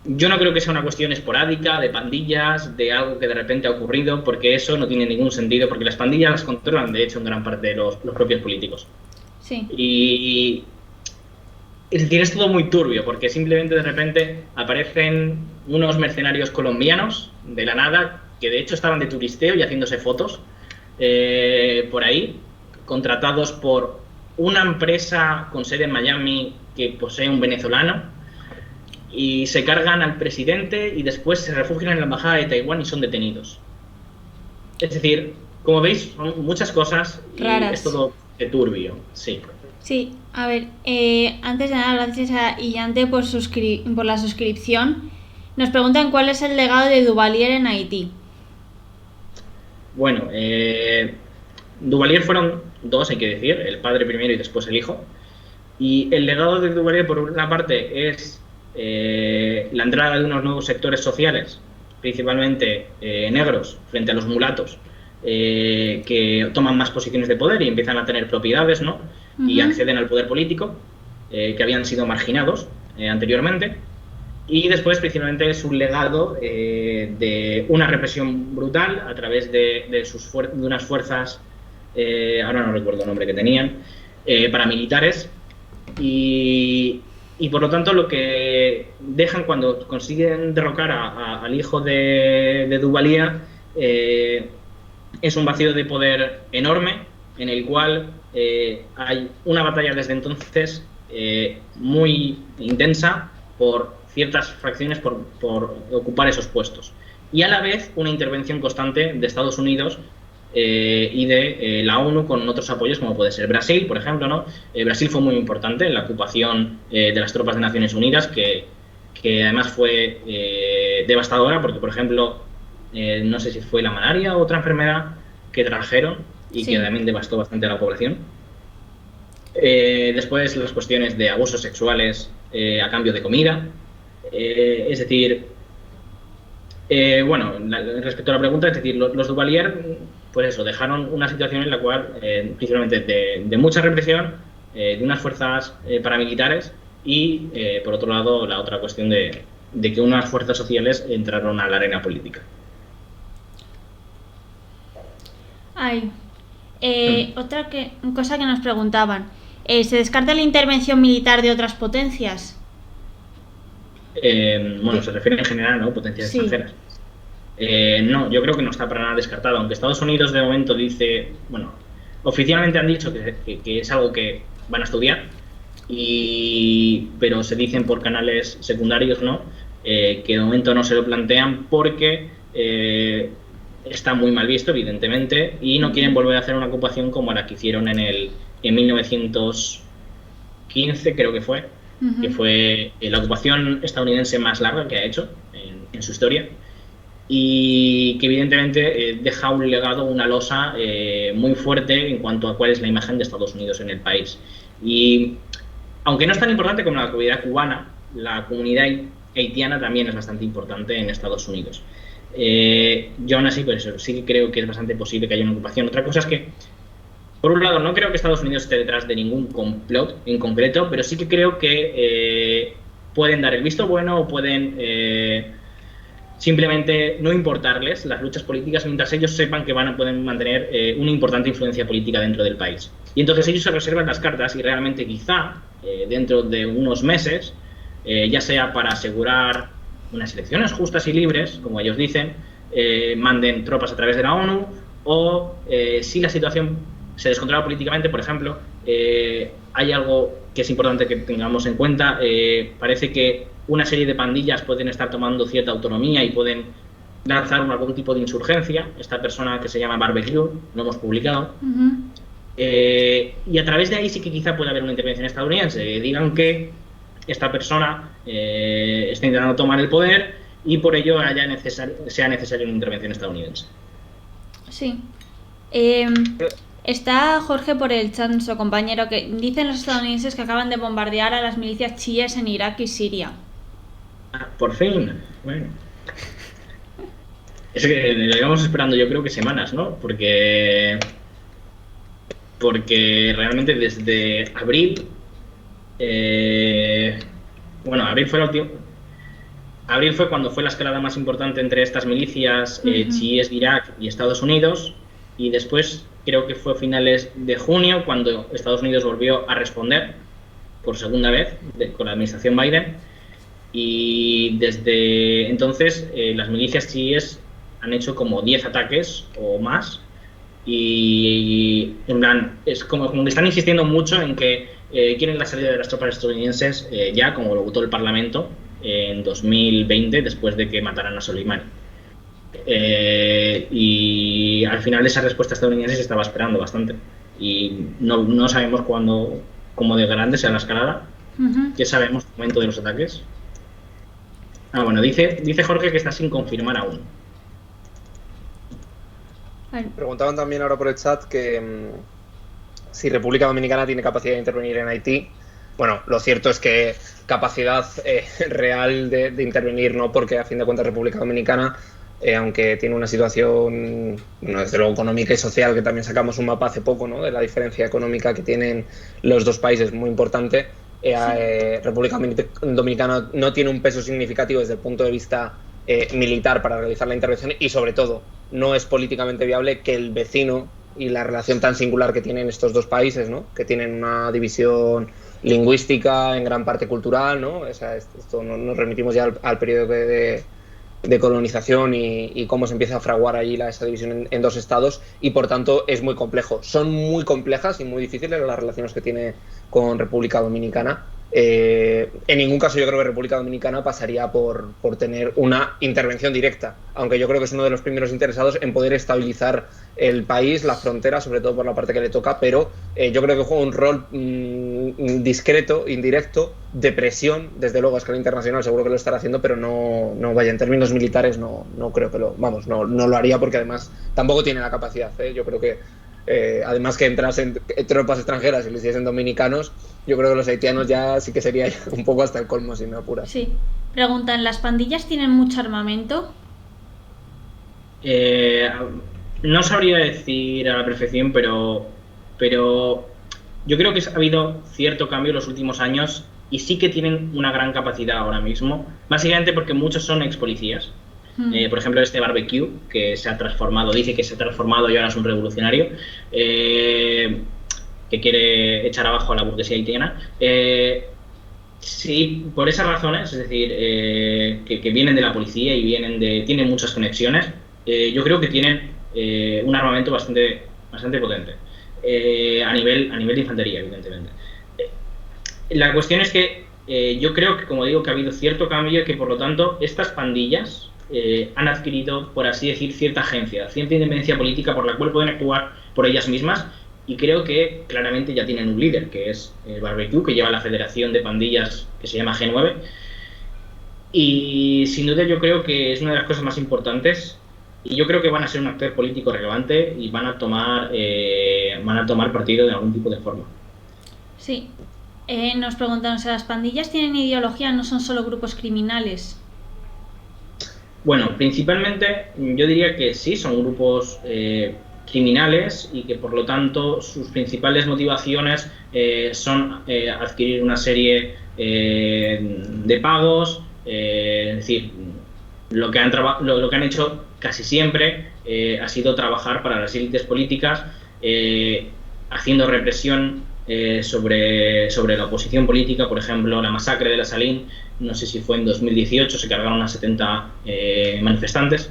Yo no creo que sea una cuestión esporádica, de pandillas, de algo que de repente ha ocurrido, porque eso no tiene ningún sentido, porque las pandillas las controlan, de hecho, en gran parte de los propios políticos. Sí. Y es decir, es todo muy turbio, porque simplemente de repente aparecen unos mercenarios colombianos de la nada, que de hecho estaban de turisteo y haciéndose fotos por ahí, contratados por una empresa con sede en Miami que posee un venezolano, y se cargan al presidente y después se refugian en la embajada de Taiwán y son detenidos. Es decir, como veis, son muchas cosas y raras. Es todo de turbio, sí. Sí, a ver, antes de nada, gracias a Illante por la suscripción. Nos preguntan cuál es el legado de Duvalier en Haití. Bueno, Duvalier fueron dos, hay que decir, el padre primero y después el hijo. Y el legado de Duvalier, por una parte, es la entrada de unos nuevos sectores sociales, principalmente negros, frente a los mulatos, que toman más posiciones de poder y empiezan a tener propiedades, ¿no? Y acceden al poder político, que habían sido marginados anteriormente. Y después, principalmente, es un legado de una represión brutal a través de unas fuerzas, ahora no recuerdo el nombre que tenían, paramilitares, y por lo tanto lo que dejan cuando consiguen derrocar al hijo de Duvalier es un vacío de poder enorme, en el cual hay una batalla desde entonces muy intensa por ciertas fracciones por ocupar esos puestos, y a la vez una intervención constante de Estados Unidos y de la ONU con otros apoyos, como puede ser Brasil, por ejemplo, ¿no? Brasil fue muy importante en la ocupación de las tropas de Naciones Unidas, que además fue devastadora, porque, por ejemplo, no sé si fue la malaria o otra enfermedad que trajeron y sí, que también devastó bastante a la población. Después las cuestiones de abusos sexuales a cambio de comida, es decir, bueno, respecto a la pregunta, es decir, los Duvalier, pues eso, dejaron una situación en la cual, principalmente de mucha represión, de unas fuerzas paramilitares y, por otro lado, la otra cuestión de que unas fuerzas sociales entraron a la arena política. Otra cosa que nos preguntaban, ¿Se descarta la intervención militar de otras potencias? Bueno, se refiere en general, ¿no? Potencias extranjeras. No, yo creo que no está para nada descartado, aunque Estados Unidos de momento dice, bueno, oficialmente han dicho que es algo que van a estudiar, pero se dicen por canales secundarios, ¿no? Que de momento no se lo plantean porque está muy mal visto, evidentemente, y no quieren volver a hacer una ocupación como la que hicieron en 1915, creo que fue la ocupación estadounidense más larga que ha hecho en su historia, y que evidentemente deja un legado, una losa muy fuerte en cuanto a cuál es la imagen de Estados Unidos en el país. Y aunque no es tan importante como la comunidad cubana, la comunidad haitiana también es bastante importante en Estados Unidos. Yo aún así, pues sí que creo que es bastante posible que haya una ocupación. Otra cosa es que, por un lado, no creo que Estados Unidos esté detrás de ningún complot en concreto, pero sí que creo que pueden dar el visto bueno o pueden simplemente no importarles las luchas políticas mientras ellos sepan que pueden mantener una importante influencia política dentro del país. Y entonces ellos se reservan las cartas y realmente quizá dentro de unos meses, ya sea para asegurar unas elecciones justas y libres, como ellos dicen, manden tropas a través de la ONU, o si la situación se descontrola políticamente, por ejemplo, hay algo que es importante que tengamos en cuenta. Parece que una serie de pandillas pueden estar tomando cierta autonomía y pueden lanzar algún tipo de insurgencia. Esta persona que se llama Barbecue, lo hemos publicado. Y a través de ahí sí que quizá puede haber una intervención estadounidense. Digan que esta persona está intentando tomar el poder y por ello sea necesaria una intervención estadounidense. Sí. Está Jorge por el chat, nuestro compañero, que dicen los estadounidenses que acaban de bombardear a las milicias chiíes en Irak y Siria. Por fin. Bueno. Es que lo íbamos esperando, yo creo que semanas, ¿no? Porque realmente desde abril, abril fue abril fue cuando fue la escalada más importante entre estas milicias chiíes de Irak y Estados Unidos, y después creo que fue a finales de junio cuando Estados Unidos volvió a responder por segunda vez con la administración Biden, y desde entonces las milicias chiíes han hecho como 10 ataques o más, y en plan es como que están insistiendo mucho en que quieren la salida de las tropas estadounidenses ya, como lo votó el Parlamento en 2020 después de que mataran a Soleimani. Y al final esa respuesta estadounidense se estaba esperando bastante, y no sabemos cómo de grande sea la escalada. ¿Qué sabemos del momento de los ataques? Bueno, dice Jorge que está sin confirmar aún. Preguntaban también ahora por el chat que si República Dominicana tiene capacidad de intervenir en Haití. Bueno, lo cierto es que capacidad real de intervenir no, porque a fin de cuentas República Dominicana, aunque tiene una situación, desde luego económica y social, que también sacamos un mapa hace poco, ¿no?, de la diferencia económica que tienen los dos países, muy importante. República Dominicana no tiene un peso significativo desde el punto de vista militar para realizar la intervención, y sobre todo no es políticamente viable que el vecino y la relación tan singular que tienen estos dos países, ¿no?, que tienen una división lingüística, en gran parte cultural, ¿no? O sea, esto nos remitimos ya al periodo de colonización y cómo se empieza a fraguar allí esa división en dos estados, y por tanto es muy complejo. Son muy complejas y muy difíciles las relaciones que tiene con República Dominicana. En ningún caso yo creo que República Dominicana pasaría por tener una intervención directa, aunque yo creo que es uno de los primeros interesados en poder estabilizar el país, la frontera, sobre todo por la parte que le toca, pero yo creo que juega un rol discreto, indirecto, de presión, desde luego a escala internacional seguro que lo estará haciendo, pero no vaya, en términos militares no creo que no lo haría, porque además tampoco tiene la capacidad, yo creo que además que entrasen tropas extranjeras y lo hiciesen dominicanos, yo creo que los haitianos ya sí que sería un poco hasta el colmo, si me apuras. Sí. Preguntan, ¿las pandillas tienen mucho armamento? No sabría decir a la perfección, pero yo creo que ha habido cierto cambio en los últimos años y sí que tienen una gran capacidad ahora mismo, básicamente porque muchos son ex policías. Por ejemplo, este Barbecue, que se ha transformado, dice que se ha transformado y ahora es un revolucionario. quiere echar abajo a la burguesía haitiana. Sí, por esas razones, es decir, que vienen de la policía y tienen muchas conexiones, yo creo que tienen un armamento bastante potente, a nivel de infantería, evidentemente. La cuestión es que yo creo que, como digo, que ha habido cierto cambio y que, por lo tanto, estas pandillas han adquirido, por así decir, cierta agencia, cierta independencia política por la cual pueden actuar por ellas mismas, y creo que claramente ya tienen un líder, que es el Barbecue, que lleva la federación de pandillas que se llama G9, y sin duda yo creo que es una de las cosas más importantes, y yo creo que van a ser un actor político relevante y van a tomar partido de algún tipo de forma. Sí. Nos preguntan, ¿si las pandillas tienen ideología, no son solo grupos criminales? Bueno, principalmente yo diría que sí, son grupos criminales y que por lo tanto sus principales motivaciones son adquirir una serie de pagos, es decir, lo que han hecho casi siempre ha sido trabajar para las élites políticas, haciendo represión sobre la oposición política. Por ejemplo, la masacre de la Saline, no sé si fue en 2018, se cargaron a 70 manifestantes,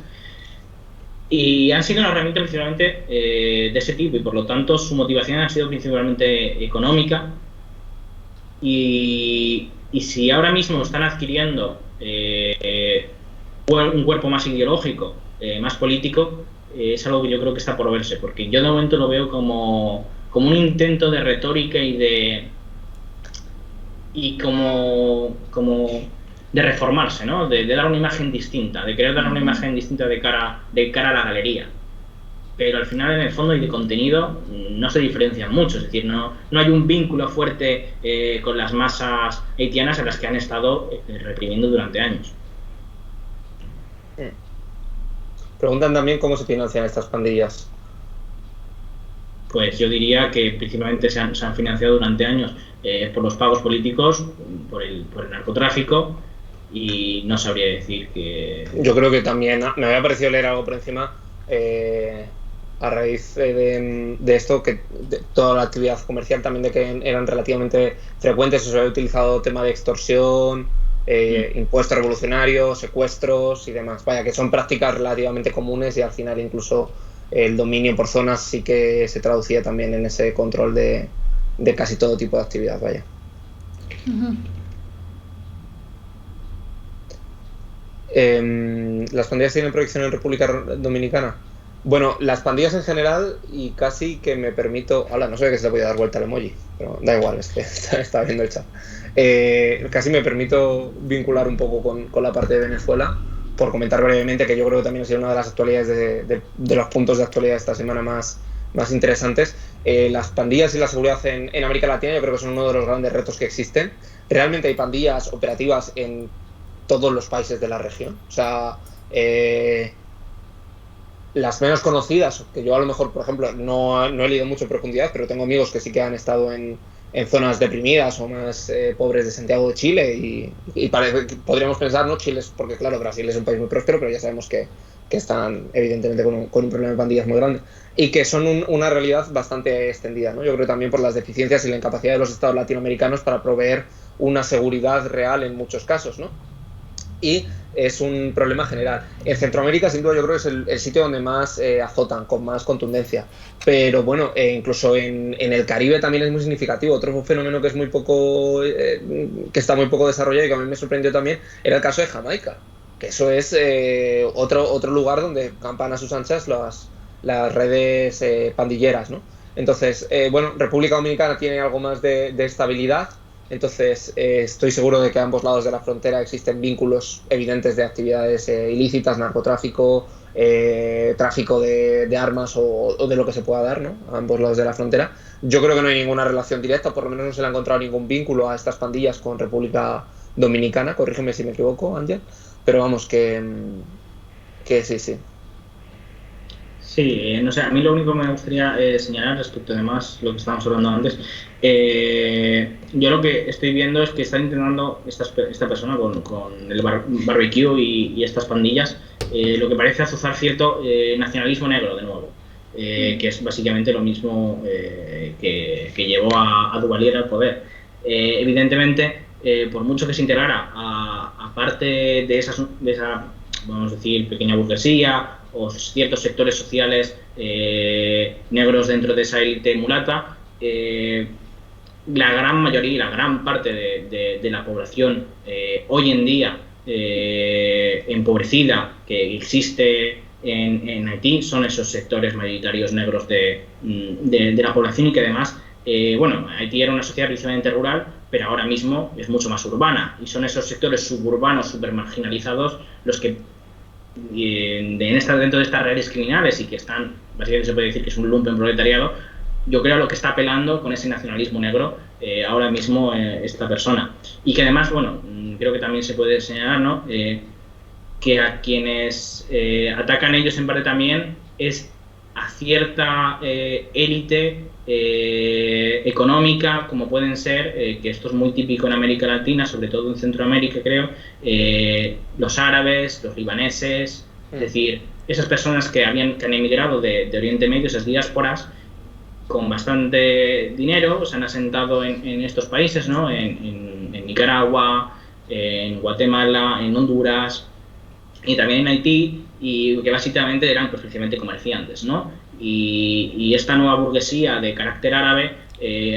y han sido una herramienta principalmente de ese tipo, y por lo tanto su motivación ha sido principalmente económica, y si ahora mismo están adquiriendo un cuerpo más ideológico, más político, es algo que yo creo que está por verse, porque yo de momento lo veo como un intento de retórica y como de reformarse, ¿no? De dar una imagen distinta, de querer dar una imagen distinta de cara a la galería. Pero al final, en el fondo y de contenido, no se diferencian mucho. Es decir, no hay un vínculo fuerte con las masas haitianas a las que han estado reprimiendo durante años. Preguntan también cómo se financian estas pandillas. Pues yo diría que principalmente se han financiado durante años por los pagos políticos, por el narcotráfico, y no sabría decir que... Yo creo que también me había parecido leer algo por encima a raíz de esto, que toda la actividad comercial también, de que eran relativamente frecuentes, se había utilizado tema de extorsión, impuestos revolucionarios, secuestros y demás. Vaya, que son prácticas relativamente comunes, y al final incluso el dominio por zonas sí que se traducía también en ese control de casi todo tipo de actividad, vaya. Uh-huh. ¿Las pandillas tienen proyección en República Dominicana? Bueno, las pandillas en general, y casi que me permito... Hola, no sé que se le voy a dar vuelta al emoji, pero da igual, es que está viendo el chat. Casi me permito vincular un poco con la parte de Venezuela, por comentar brevemente, que yo creo que también ha sido una de las actualidades de los puntos de actualidad de esta semana más interesantes. Las pandillas y la seguridad en América Latina yo creo que son uno de los grandes retos que existen. Realmente hay pandillas operativas en todos los países de la región. O sea, las menos conocidas, que yo a lo mejor, por ejemplo, no he leído mucho en profundidad, pero tengo amigos que sí que han estado en zonas deprimidas o más pobres de Santiago de Chile, y podríamos pensar, ¿no? Chile, porque claro, Brasil es un país muy próspero, pero ya sabemos que están evidentemente con un problema de pandillas muy grande, y que son una realidad bastante extendida, ¿no? Yo creo también por las deficiencias y la incapacidad de los estados latinoamericanos para proveer una seguridad real en muchos casos, ¿no? Y es un problema general. En Centroamérica, sin duda, yo creo que es el sitio donde más azotan, con más contundencia. Pero bueno, incluso en el Caribe también es muy significativo. Otro fenómeno que es que está muy poco desarrollado y que a mí me sorprendió también era el caso de Jamaica. Que eso es otro lugar donde campan a sus anchas las redes pandilleras, ¿no? Entonces, bueno, República Dominicana tiene algo más de estabilidad. Entonces, estoy seguro de que a ambos lados de la frontera existen vínculos evidentes de actividades ilícitas, narcotráfico, tráfico de armas o de lo que se pueda dar, ¿no? A ambos lados de la frontera. Yo creo que no hay ninguna relación directa, por lo menos no se le ha encontrado ningún vínculo a estas pandillas con República Dominicana. Corrígeme si me equivoco, Ángel. Pero vamos, que sí. Sí, no sé, a mí lo único que me gustaría señalar respecto además lo que estábamos hablando antes, yo lo que estoy viendo es que están intentando esta persona con el barbecue y estas pandillas, lo que parece azuzar cierto nacionalismo negro de nuevo. que es básicamente lo mismo que llevó a Duvalier al poder. Evidentemente, por mucho que se integrara a parte de esa, vamos a decir, pequeña burguesía o ciertos sectores sociales negros dentro de esa élite mulata, la gran mayoría y la gran parte de la población hoy en día empobrecida que existe en Haití son esos sectores mayoritarios negros de la población, y que además, bueno, Haití era una sociedad principalmente rural, pero ahora mismo es mucho más urbana, y son esos sectores suburbanos súper marginalizados los que dentro de estas redes criminales, y que están, básicamente se puede decir que es un lumpen proletariado. Yo creo lo que está apelando con ese nacionalismo negro ahora mismo esta persona. Y que además, bueno, creo que también se puede señalar, ¿no? Que a quienes atacan ellos en parte también es a cierta élite económica, como pueden ser, que esto es muy típico en América Latina, sobre todo en Centroamérica, creo, los árabes, los libaneses, es decir, esas personas que han emigrado de Oriente Medio, esas diásporas, con bastante dinero, se han asentado en estos países, ¿no? En Nicaragua, en Guatemala, en Honduras y también en Haití, y que básicamente eran pues, principalmente comerciantes, ¿no? Y esta nueva burguesía de carácter árabe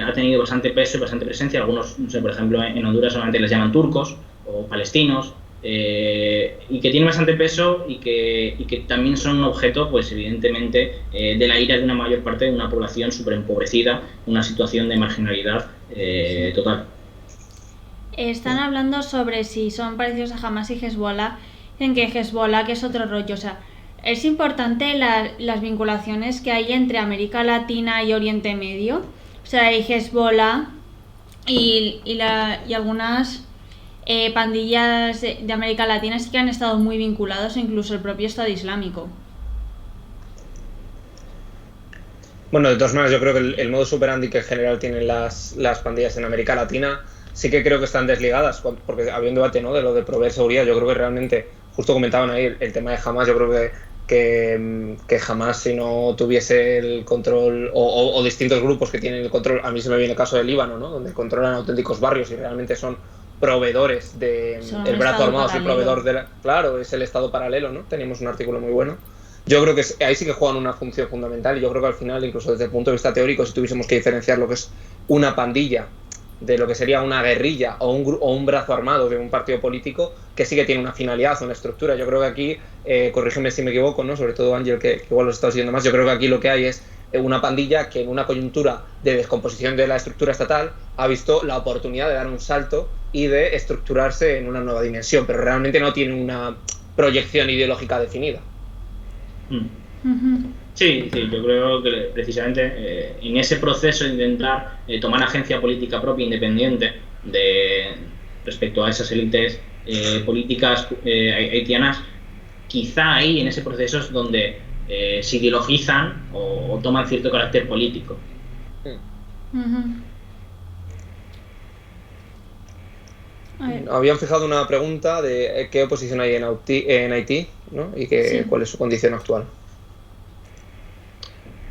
ha tenido bastante peso y bastante presencia. Algunos, no sé, por ejemplo, en Honduras solamente les llaman turcos o palestinos, y que tienen bastante peso y que también son un objeto, pues evidentemente, de la ira de una mayor parte de una población súper empobrecida, una situación de marginalidad total. Están hablando sobre si son parecidos a Hamas y Hezbollah, en que Hezbollah, que es otro rollo, o sea, es importante las vinculaciones que hay entre América Latina y Oriente Medio, o sea, hay Hezbollah y algunas pandillas de América Latina sí que han estado muy vinculados, incluso el propio Estado Islámico. Bueno, de todas maneras, yo creo que el modus operandi que en general tienen las pandillas en América Latina sí que creo que están desligadas, porque había un debate, ¿no?, de lo de proveer seguridad. Yo creo que realmente, justo comentaban ahí el tema de Hamas, yo creo que Hamas, si no tuviese el control, o distintos grupos que tienen el control, a mí se me viene el caso de Líbano, ¿no?, donde controlan auténticos barrios y realmente son proveedores el brazo armado, es el proveedor claro, es el estado paralelo, ¿no? Teníamos un artículo muy bueno. Yo creo que ahí sí que juegan una función fundamental, y yo creo que al final, incluso desde el punto de vista teórico, si tuviésemos que diferenciar lo que es una pandilla de lo que sería una guerrilla o un brazo armado de un partido político, que sí que tiene una finalidad, una estructura. Yo creo que aquí, corrígeme si me equivoco, ¿no?, sobre todo Ángel, que igual los está siguiendo más, yo creo que aquí lo que hay es una pandilla que en una coyuntura de descomposición de la estructura estatal ha visto la oportunidad de dar un salto y de estructurarse en una nueva dimensión, pero realmente no tiene una proyección ideológica definida. Sí, yo creo que precisamente en ese proceso de intentar tomar agencia política propia independiente respecto a esas élites políticas haitianas, quizá ahí en ese proceso es donde se ideologizan o toman cierto carácter político. Habían fijado una pregunta de qué oposición hay en Haití, ¿no?, y cuál es su condición actual.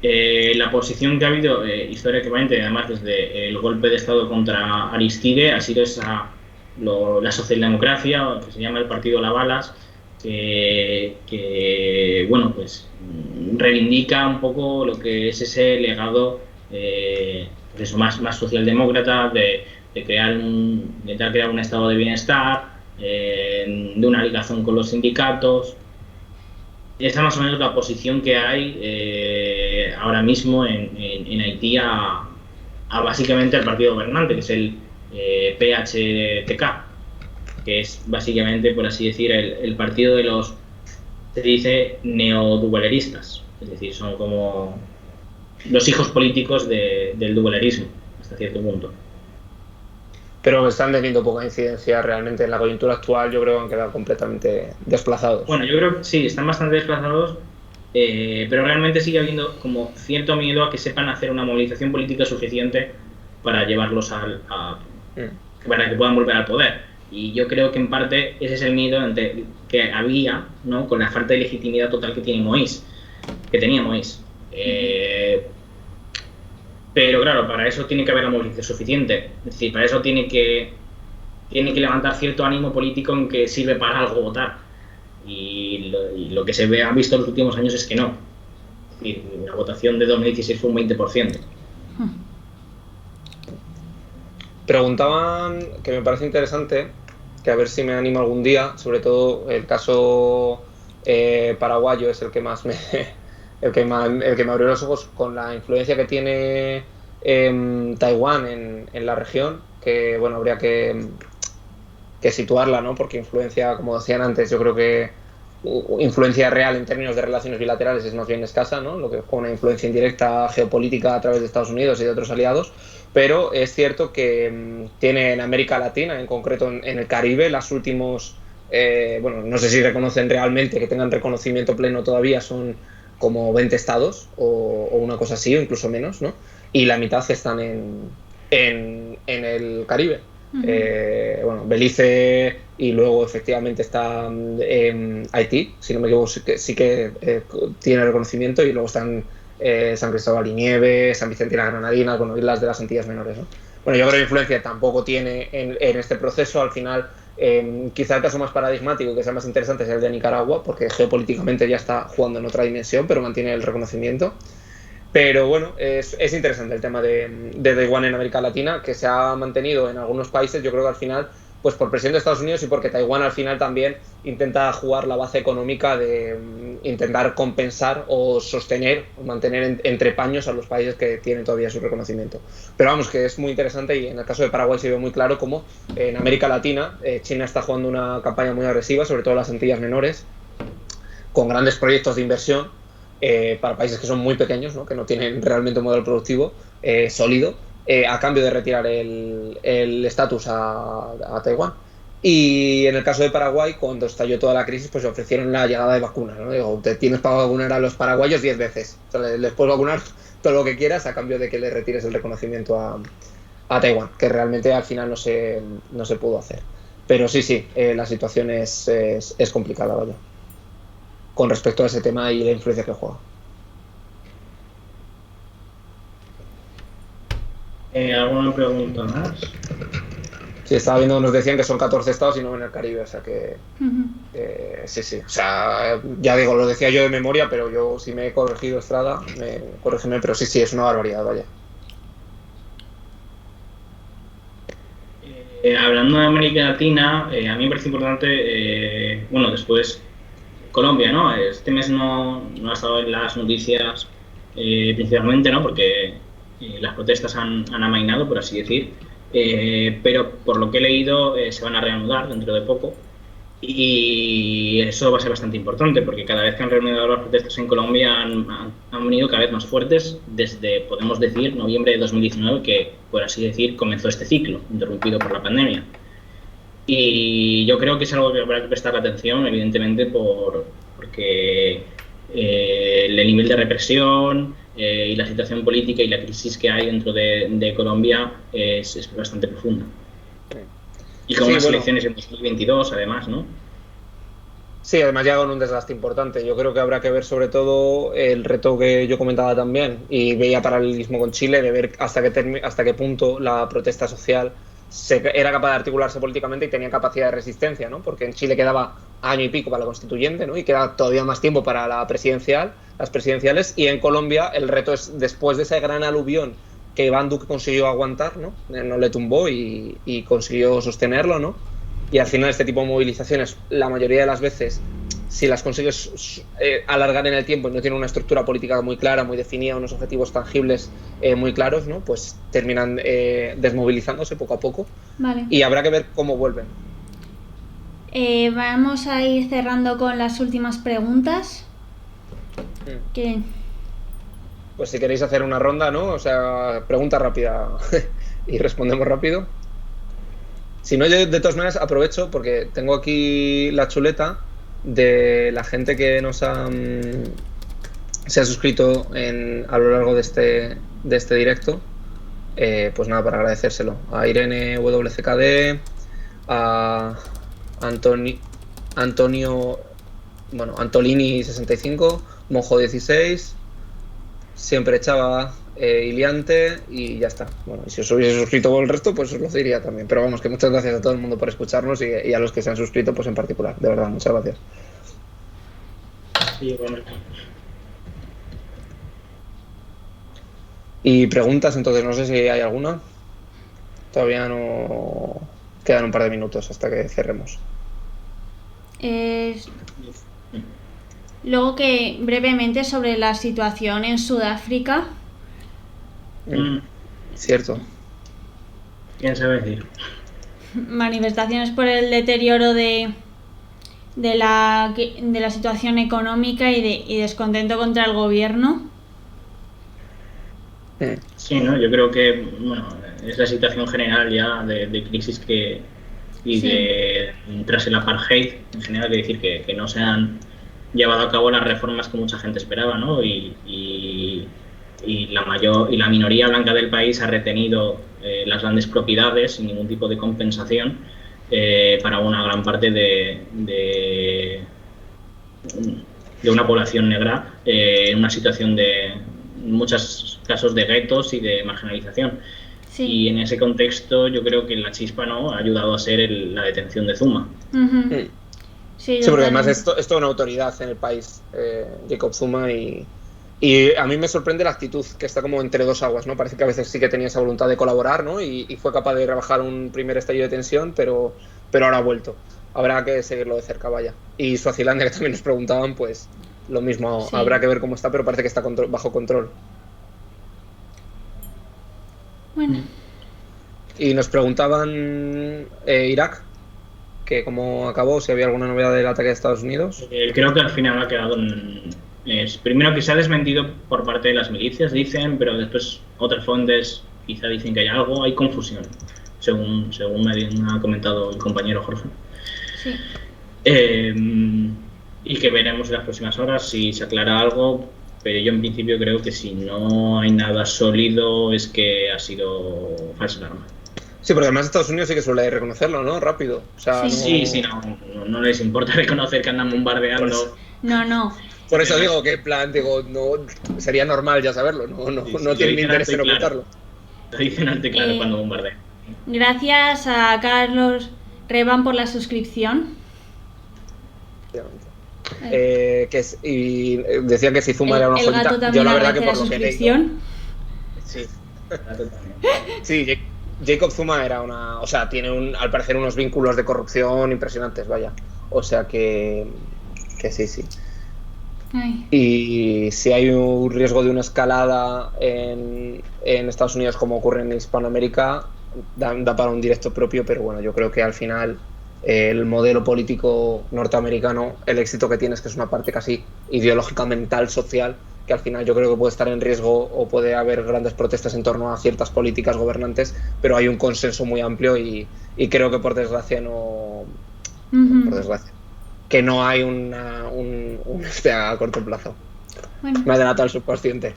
La posición que ha habido históricamente, además desde el golpe de Estado contra Aristide, ha sido la socialdemocracia, que se llama el Partido Lavalas, que bueno, pues reivindica un poco lo que es ese legado pues eso, más socialdemócrata de intentar crear un estado de bienestar, de una ligación con los sindicatos. Esa es más o menos la posición que hay ahora mismo en Haití a básicamente al partido gobernante, que es el PHTK, que es básicamente, por así decir, el partido de los, se dice, neoduvaleristas, es decir, son como los hijos políticos del duvalerismo, hasta cierto punto. Pero están teniendo poca incidencia realmente en la coyuntura actual. Yo creo que han quedado completamente desplazados. Bueno, yo creo que sí, están bastante desplazados, pero realmente sigue habiendo como cierto miedo a que sepan hacer una movilización política suficiente para llevarlos para que puedan volver al poder. Y yo creo que en parte ese es el miedo que había, ¿no?, con la falta de legitimidad total que tenía Moïse. Pero claro, para eso tiene que haber la movilización suficiente. Es decir, para eso tiene que levantar cierto ánimo político en que sirve para algo votar. Y lo que ha visto en los últimos años es que no. Es decir, la votación de 2016 fue un 20%. Preguntaban, que me parece interesante, que a ver si me animo algún día, sobre todo el caso paraguayo es el que más el que me abrió los ojos con la influencia que tiene Taiwán en la región, que bueno, habría que situarla, ¿no? Porque influencia, como decían antes, yo creo que influencia real en términos de relaciones bilaterales es más bien escasa, ¿no? Lo que fue una influencia indirecta geopolítica a través de Estados Unidos y de otros aliados, pero es cierto que tiene en América Latina, en concreto en el Caribe, los últimos, bueno, no sé si reconocen realmente, que tengan reconocimiento pleno todavía, son como 20 estados o una cosa así, o incluso menos, ¿no? Y la mitad están en el Caribe. Bueno, Belice y luego efectivamente está Haití, si no me equivoco, sí que tiene reconocimiento, y luego están San Cristóbal y Nieves, San Vicente y las Granadinas, bueno, Islas de las Antillas Menores, ¿no? Bueno, yo creo que influencia tampoco tiene en este proceso. Al final, quizá el caso más paradigmático, que sea más interesante, es el de Nicaragua, porque geopolíticamente ya está jugando en otra dimensión, pero mantiene el reconocimiento. Pero bueno, es interesante el tema de Taiwán en América Latina, que se ha mantenido en algunos países, yo creo que al final, pues por presión de Estados Unidos y porque Taiwán al final también intenta jugar la base económica de intentar compensar o sostener o mantener entre paños a los países que tienen todavía su reconocimiento. Pero vamos, que es muy interesante, y en el caso de Paraguay se ve muy claro cómo en América Latina China está jugando una campaña muy agresiva, sobre todo en las Antillas Menores, con grandes proyectos de inversión para países que son muy pequeños, ¿no? Que no tienen realmente un modelo productivo sólido, a cambio de retirar el estatus a Taiwán. Y en el caso de Paraguay, cuando estalló toda la crisis, pues ofrecieron la llegada de vacunas, ¿no? Digo, te tienes para vacunar a los paraguayos 10 veces. O sea, les puedes vacunar todo lo que quieras a cambio de que le retires el reconocimiento a Taiwán, que realmente al final no se pudo hacer. Pero sí, la situación es complicada, vaya, con respecto a ese tema y la influencia que juega. ¿Alguna pregunta más? Sí, estaba viendo, nos decían que son 14 estados y no en el Caribe, o sea que sí, o sea, ya digo, lo decía yo de memoria, pero yo si me he corregido, Estrada, corrígeme, pero sí, es una barbaridad, vaya. Hablando de América Latina, a mí me parece importante, bueno, después Colombia, ¿no? Este mes no ha estado en las noticias principalmente, ¿no? Porque las protestas han amainado, por así decir, pero por lo que he leído se van a reanudar dentro de poco, y eso va a ser bastante importante, porque cada vez que han reanudado las protestas en Colombia han venido cada vez más fuertes desde, podemos decir, noviembre de 2019, que, por así decir, comenzó este ciclo, interrumpido por la pandemia. Y yo creo que es algo que habrá que prestar atención, evidentemente, porque el nivel de represión y la situación política y la crisis que hay dentro de Colombia es bastante profunda. Y con unas elecciones en 2022, además, ¿no? Sí, además ya con un desgaste importante. Yo creo que habrá que ver sobre todo el reto que yo comentaba también, y veía paralelismo con Chile, de ver hasta qué punto la protesta social era capaz de articularse políticamente y tenía capacidad de resistencia, ¿no? Porque en Chile quedaba año y pico para la constituyente, ¿no? Y queda todavía más tiempo para las presidenciales, y en Colombia el reto es, después de ese gran aluvión que Iván Duque consiguió aguantar, ¿no? No le tumbó y consiguió sostenerlo, ¿no? Y al final este tipo de movilizaciones, la mayoría de las veces, si las consigues alargar en el tiempo y no tienen una estructura política muy clara, muy definida, unos objetivos tangibles muy claros, ¿no? Pues terminan desmovilizándose poco a poco. Vale. Y habrá que ver cómo vuelven. Vamos a ir cerrando con las últimas preguntas. Pues si queréis hacer una ronda, ¿no? O sea, pregunta rápida y respondemos rápido. Si no, yo de todas maneras aprovecho porque tengo aquí la chuleta de la gente que se ha suscrito a lo largo de este directo. Pues nada, para agradecérselo a Irene WCKD, a Antonio, bueno, Antolini 65, Mojo 16, siempre Chava, Iliante y ya está. Bueno, y si os hubiese suscrito por el resto, pues os lo diría también. Pero vamos, que muchas gracias a todo el mundo por escucharnos y a los que se han suscrito, pues en particular. De verdad, muchas gracias. Sí, bueno. Y preguntas, entonces, no sé si hay alguna. Todavía no... Quedan un par de minutos hasta que cerremos. Luego que brevemente sobre la situación en Sudáfrica. Cierto. ¿Quién sabe decir? Manifestaciones por el deterioro de la situación económica y descontento contra el gobierno. Sí, ¿no? Yo creo que bueno, es la situación general ya de crisis tras el apartheid en general, de decir que no se han llevado a cabo las reformas que mucha gente esperaba, ¿no? Y la minoría blanca del país ha retenido las grandes propiedades sin ningún tipo de compensación para una gran parte de una población negra en una situación de muchos casos de guetos y de marginalización. Sí. Y en ese contexto yo creo que la chispa, ¿no?, ha ayudado a ser la detención de Zuma. Uh-huh. Sí, porque además es toda una autoridad en el país, Jacob Zuma, y a mí me sorprende la actitud, que está como entre dos aguas, ¿no? Parece que a veces sí que tenía esa voluntad de colaborar, ¿no? Y fue capaz de rebajar un primer estallido de tensión, pero ahora ha vuelto. Habrá que seguirlo de cerca, vaya. Y Suazilandia, que también nos preguntaban, pues lo mismo, sí. Habrá que ver cómo está, pero parece que está bajo control. Bueno. Y nos preguntaban Irak, que cómo acabó, si había alguna novedad del ataque de Estados Unidos. Creo que al final ha quedado primero que se ha desmentido por parte de las milicias, dicen, pero después otras fuentes quizá dicen que hay algo, hay confusión, según me ha comentado el compañero Jorge. Sí. Y que veremos en las próximas horas si se aclara algo, pero yo en principio creo que si no hay nada sólido es que ha sido falsa alarma. Sí, porque además Estados Unidos sí que suele reconocerlo, ¿no? Rápido. O sea, sí, no les importa reconocer que andan bombardeando. No. Por eso digo que, en plan, no sería normal ya saberlo, no tienen interés en ocultarlo. Lo dicen alto y claro cuando bombardean. Gracias a Carlos Reban por la suscripción. Y decían que si Zuma era una jodita. Yo la verdad que por lo que leí. Sí. Sí, Jacob Zuma era o sea, tiene al parecer unos vínculos de corrupción impresionantes, vaya. O sea que sí. Ay. Y si hay un riesgo de una escalada en Estados Unidos como ocurre en Hispanoamérica, da para un directo propio, pero bueno, yo creo que al final el modelo político norteamericano, el éxito que tiene es que es una parte casi ideológica, mental, social, que al final yo creo que puede estar en riesgo o puede haber grandes protestas en torno a ciertas políticas gobernantes, pero hay un consenso muy amplio y creo que por desgracia uh-huh. Por desgracia, que no hay un a corto plazo. Bueno. Me ha delatado el subconsciente.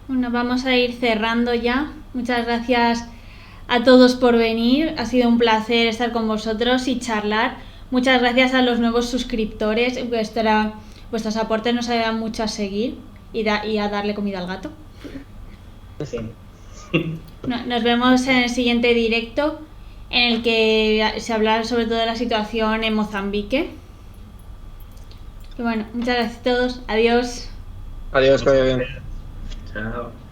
Bueno, vamos a ir cerrando ya. Muchas gracias a todos por venir. Ha sido un placer estar con vosotros y charlar. Muchas gracias a los nuevos suscriptores. Vuestros aportes nos ayudan mucho a seguir y a darle comida al gato. Sí. Nos vemos en el siguiente directo, en el que se hablará sobre todo de la situación en Mozambique. Y bueno, muchas gracias a todos. Adiós. Adiós, que vaya bien. Chao.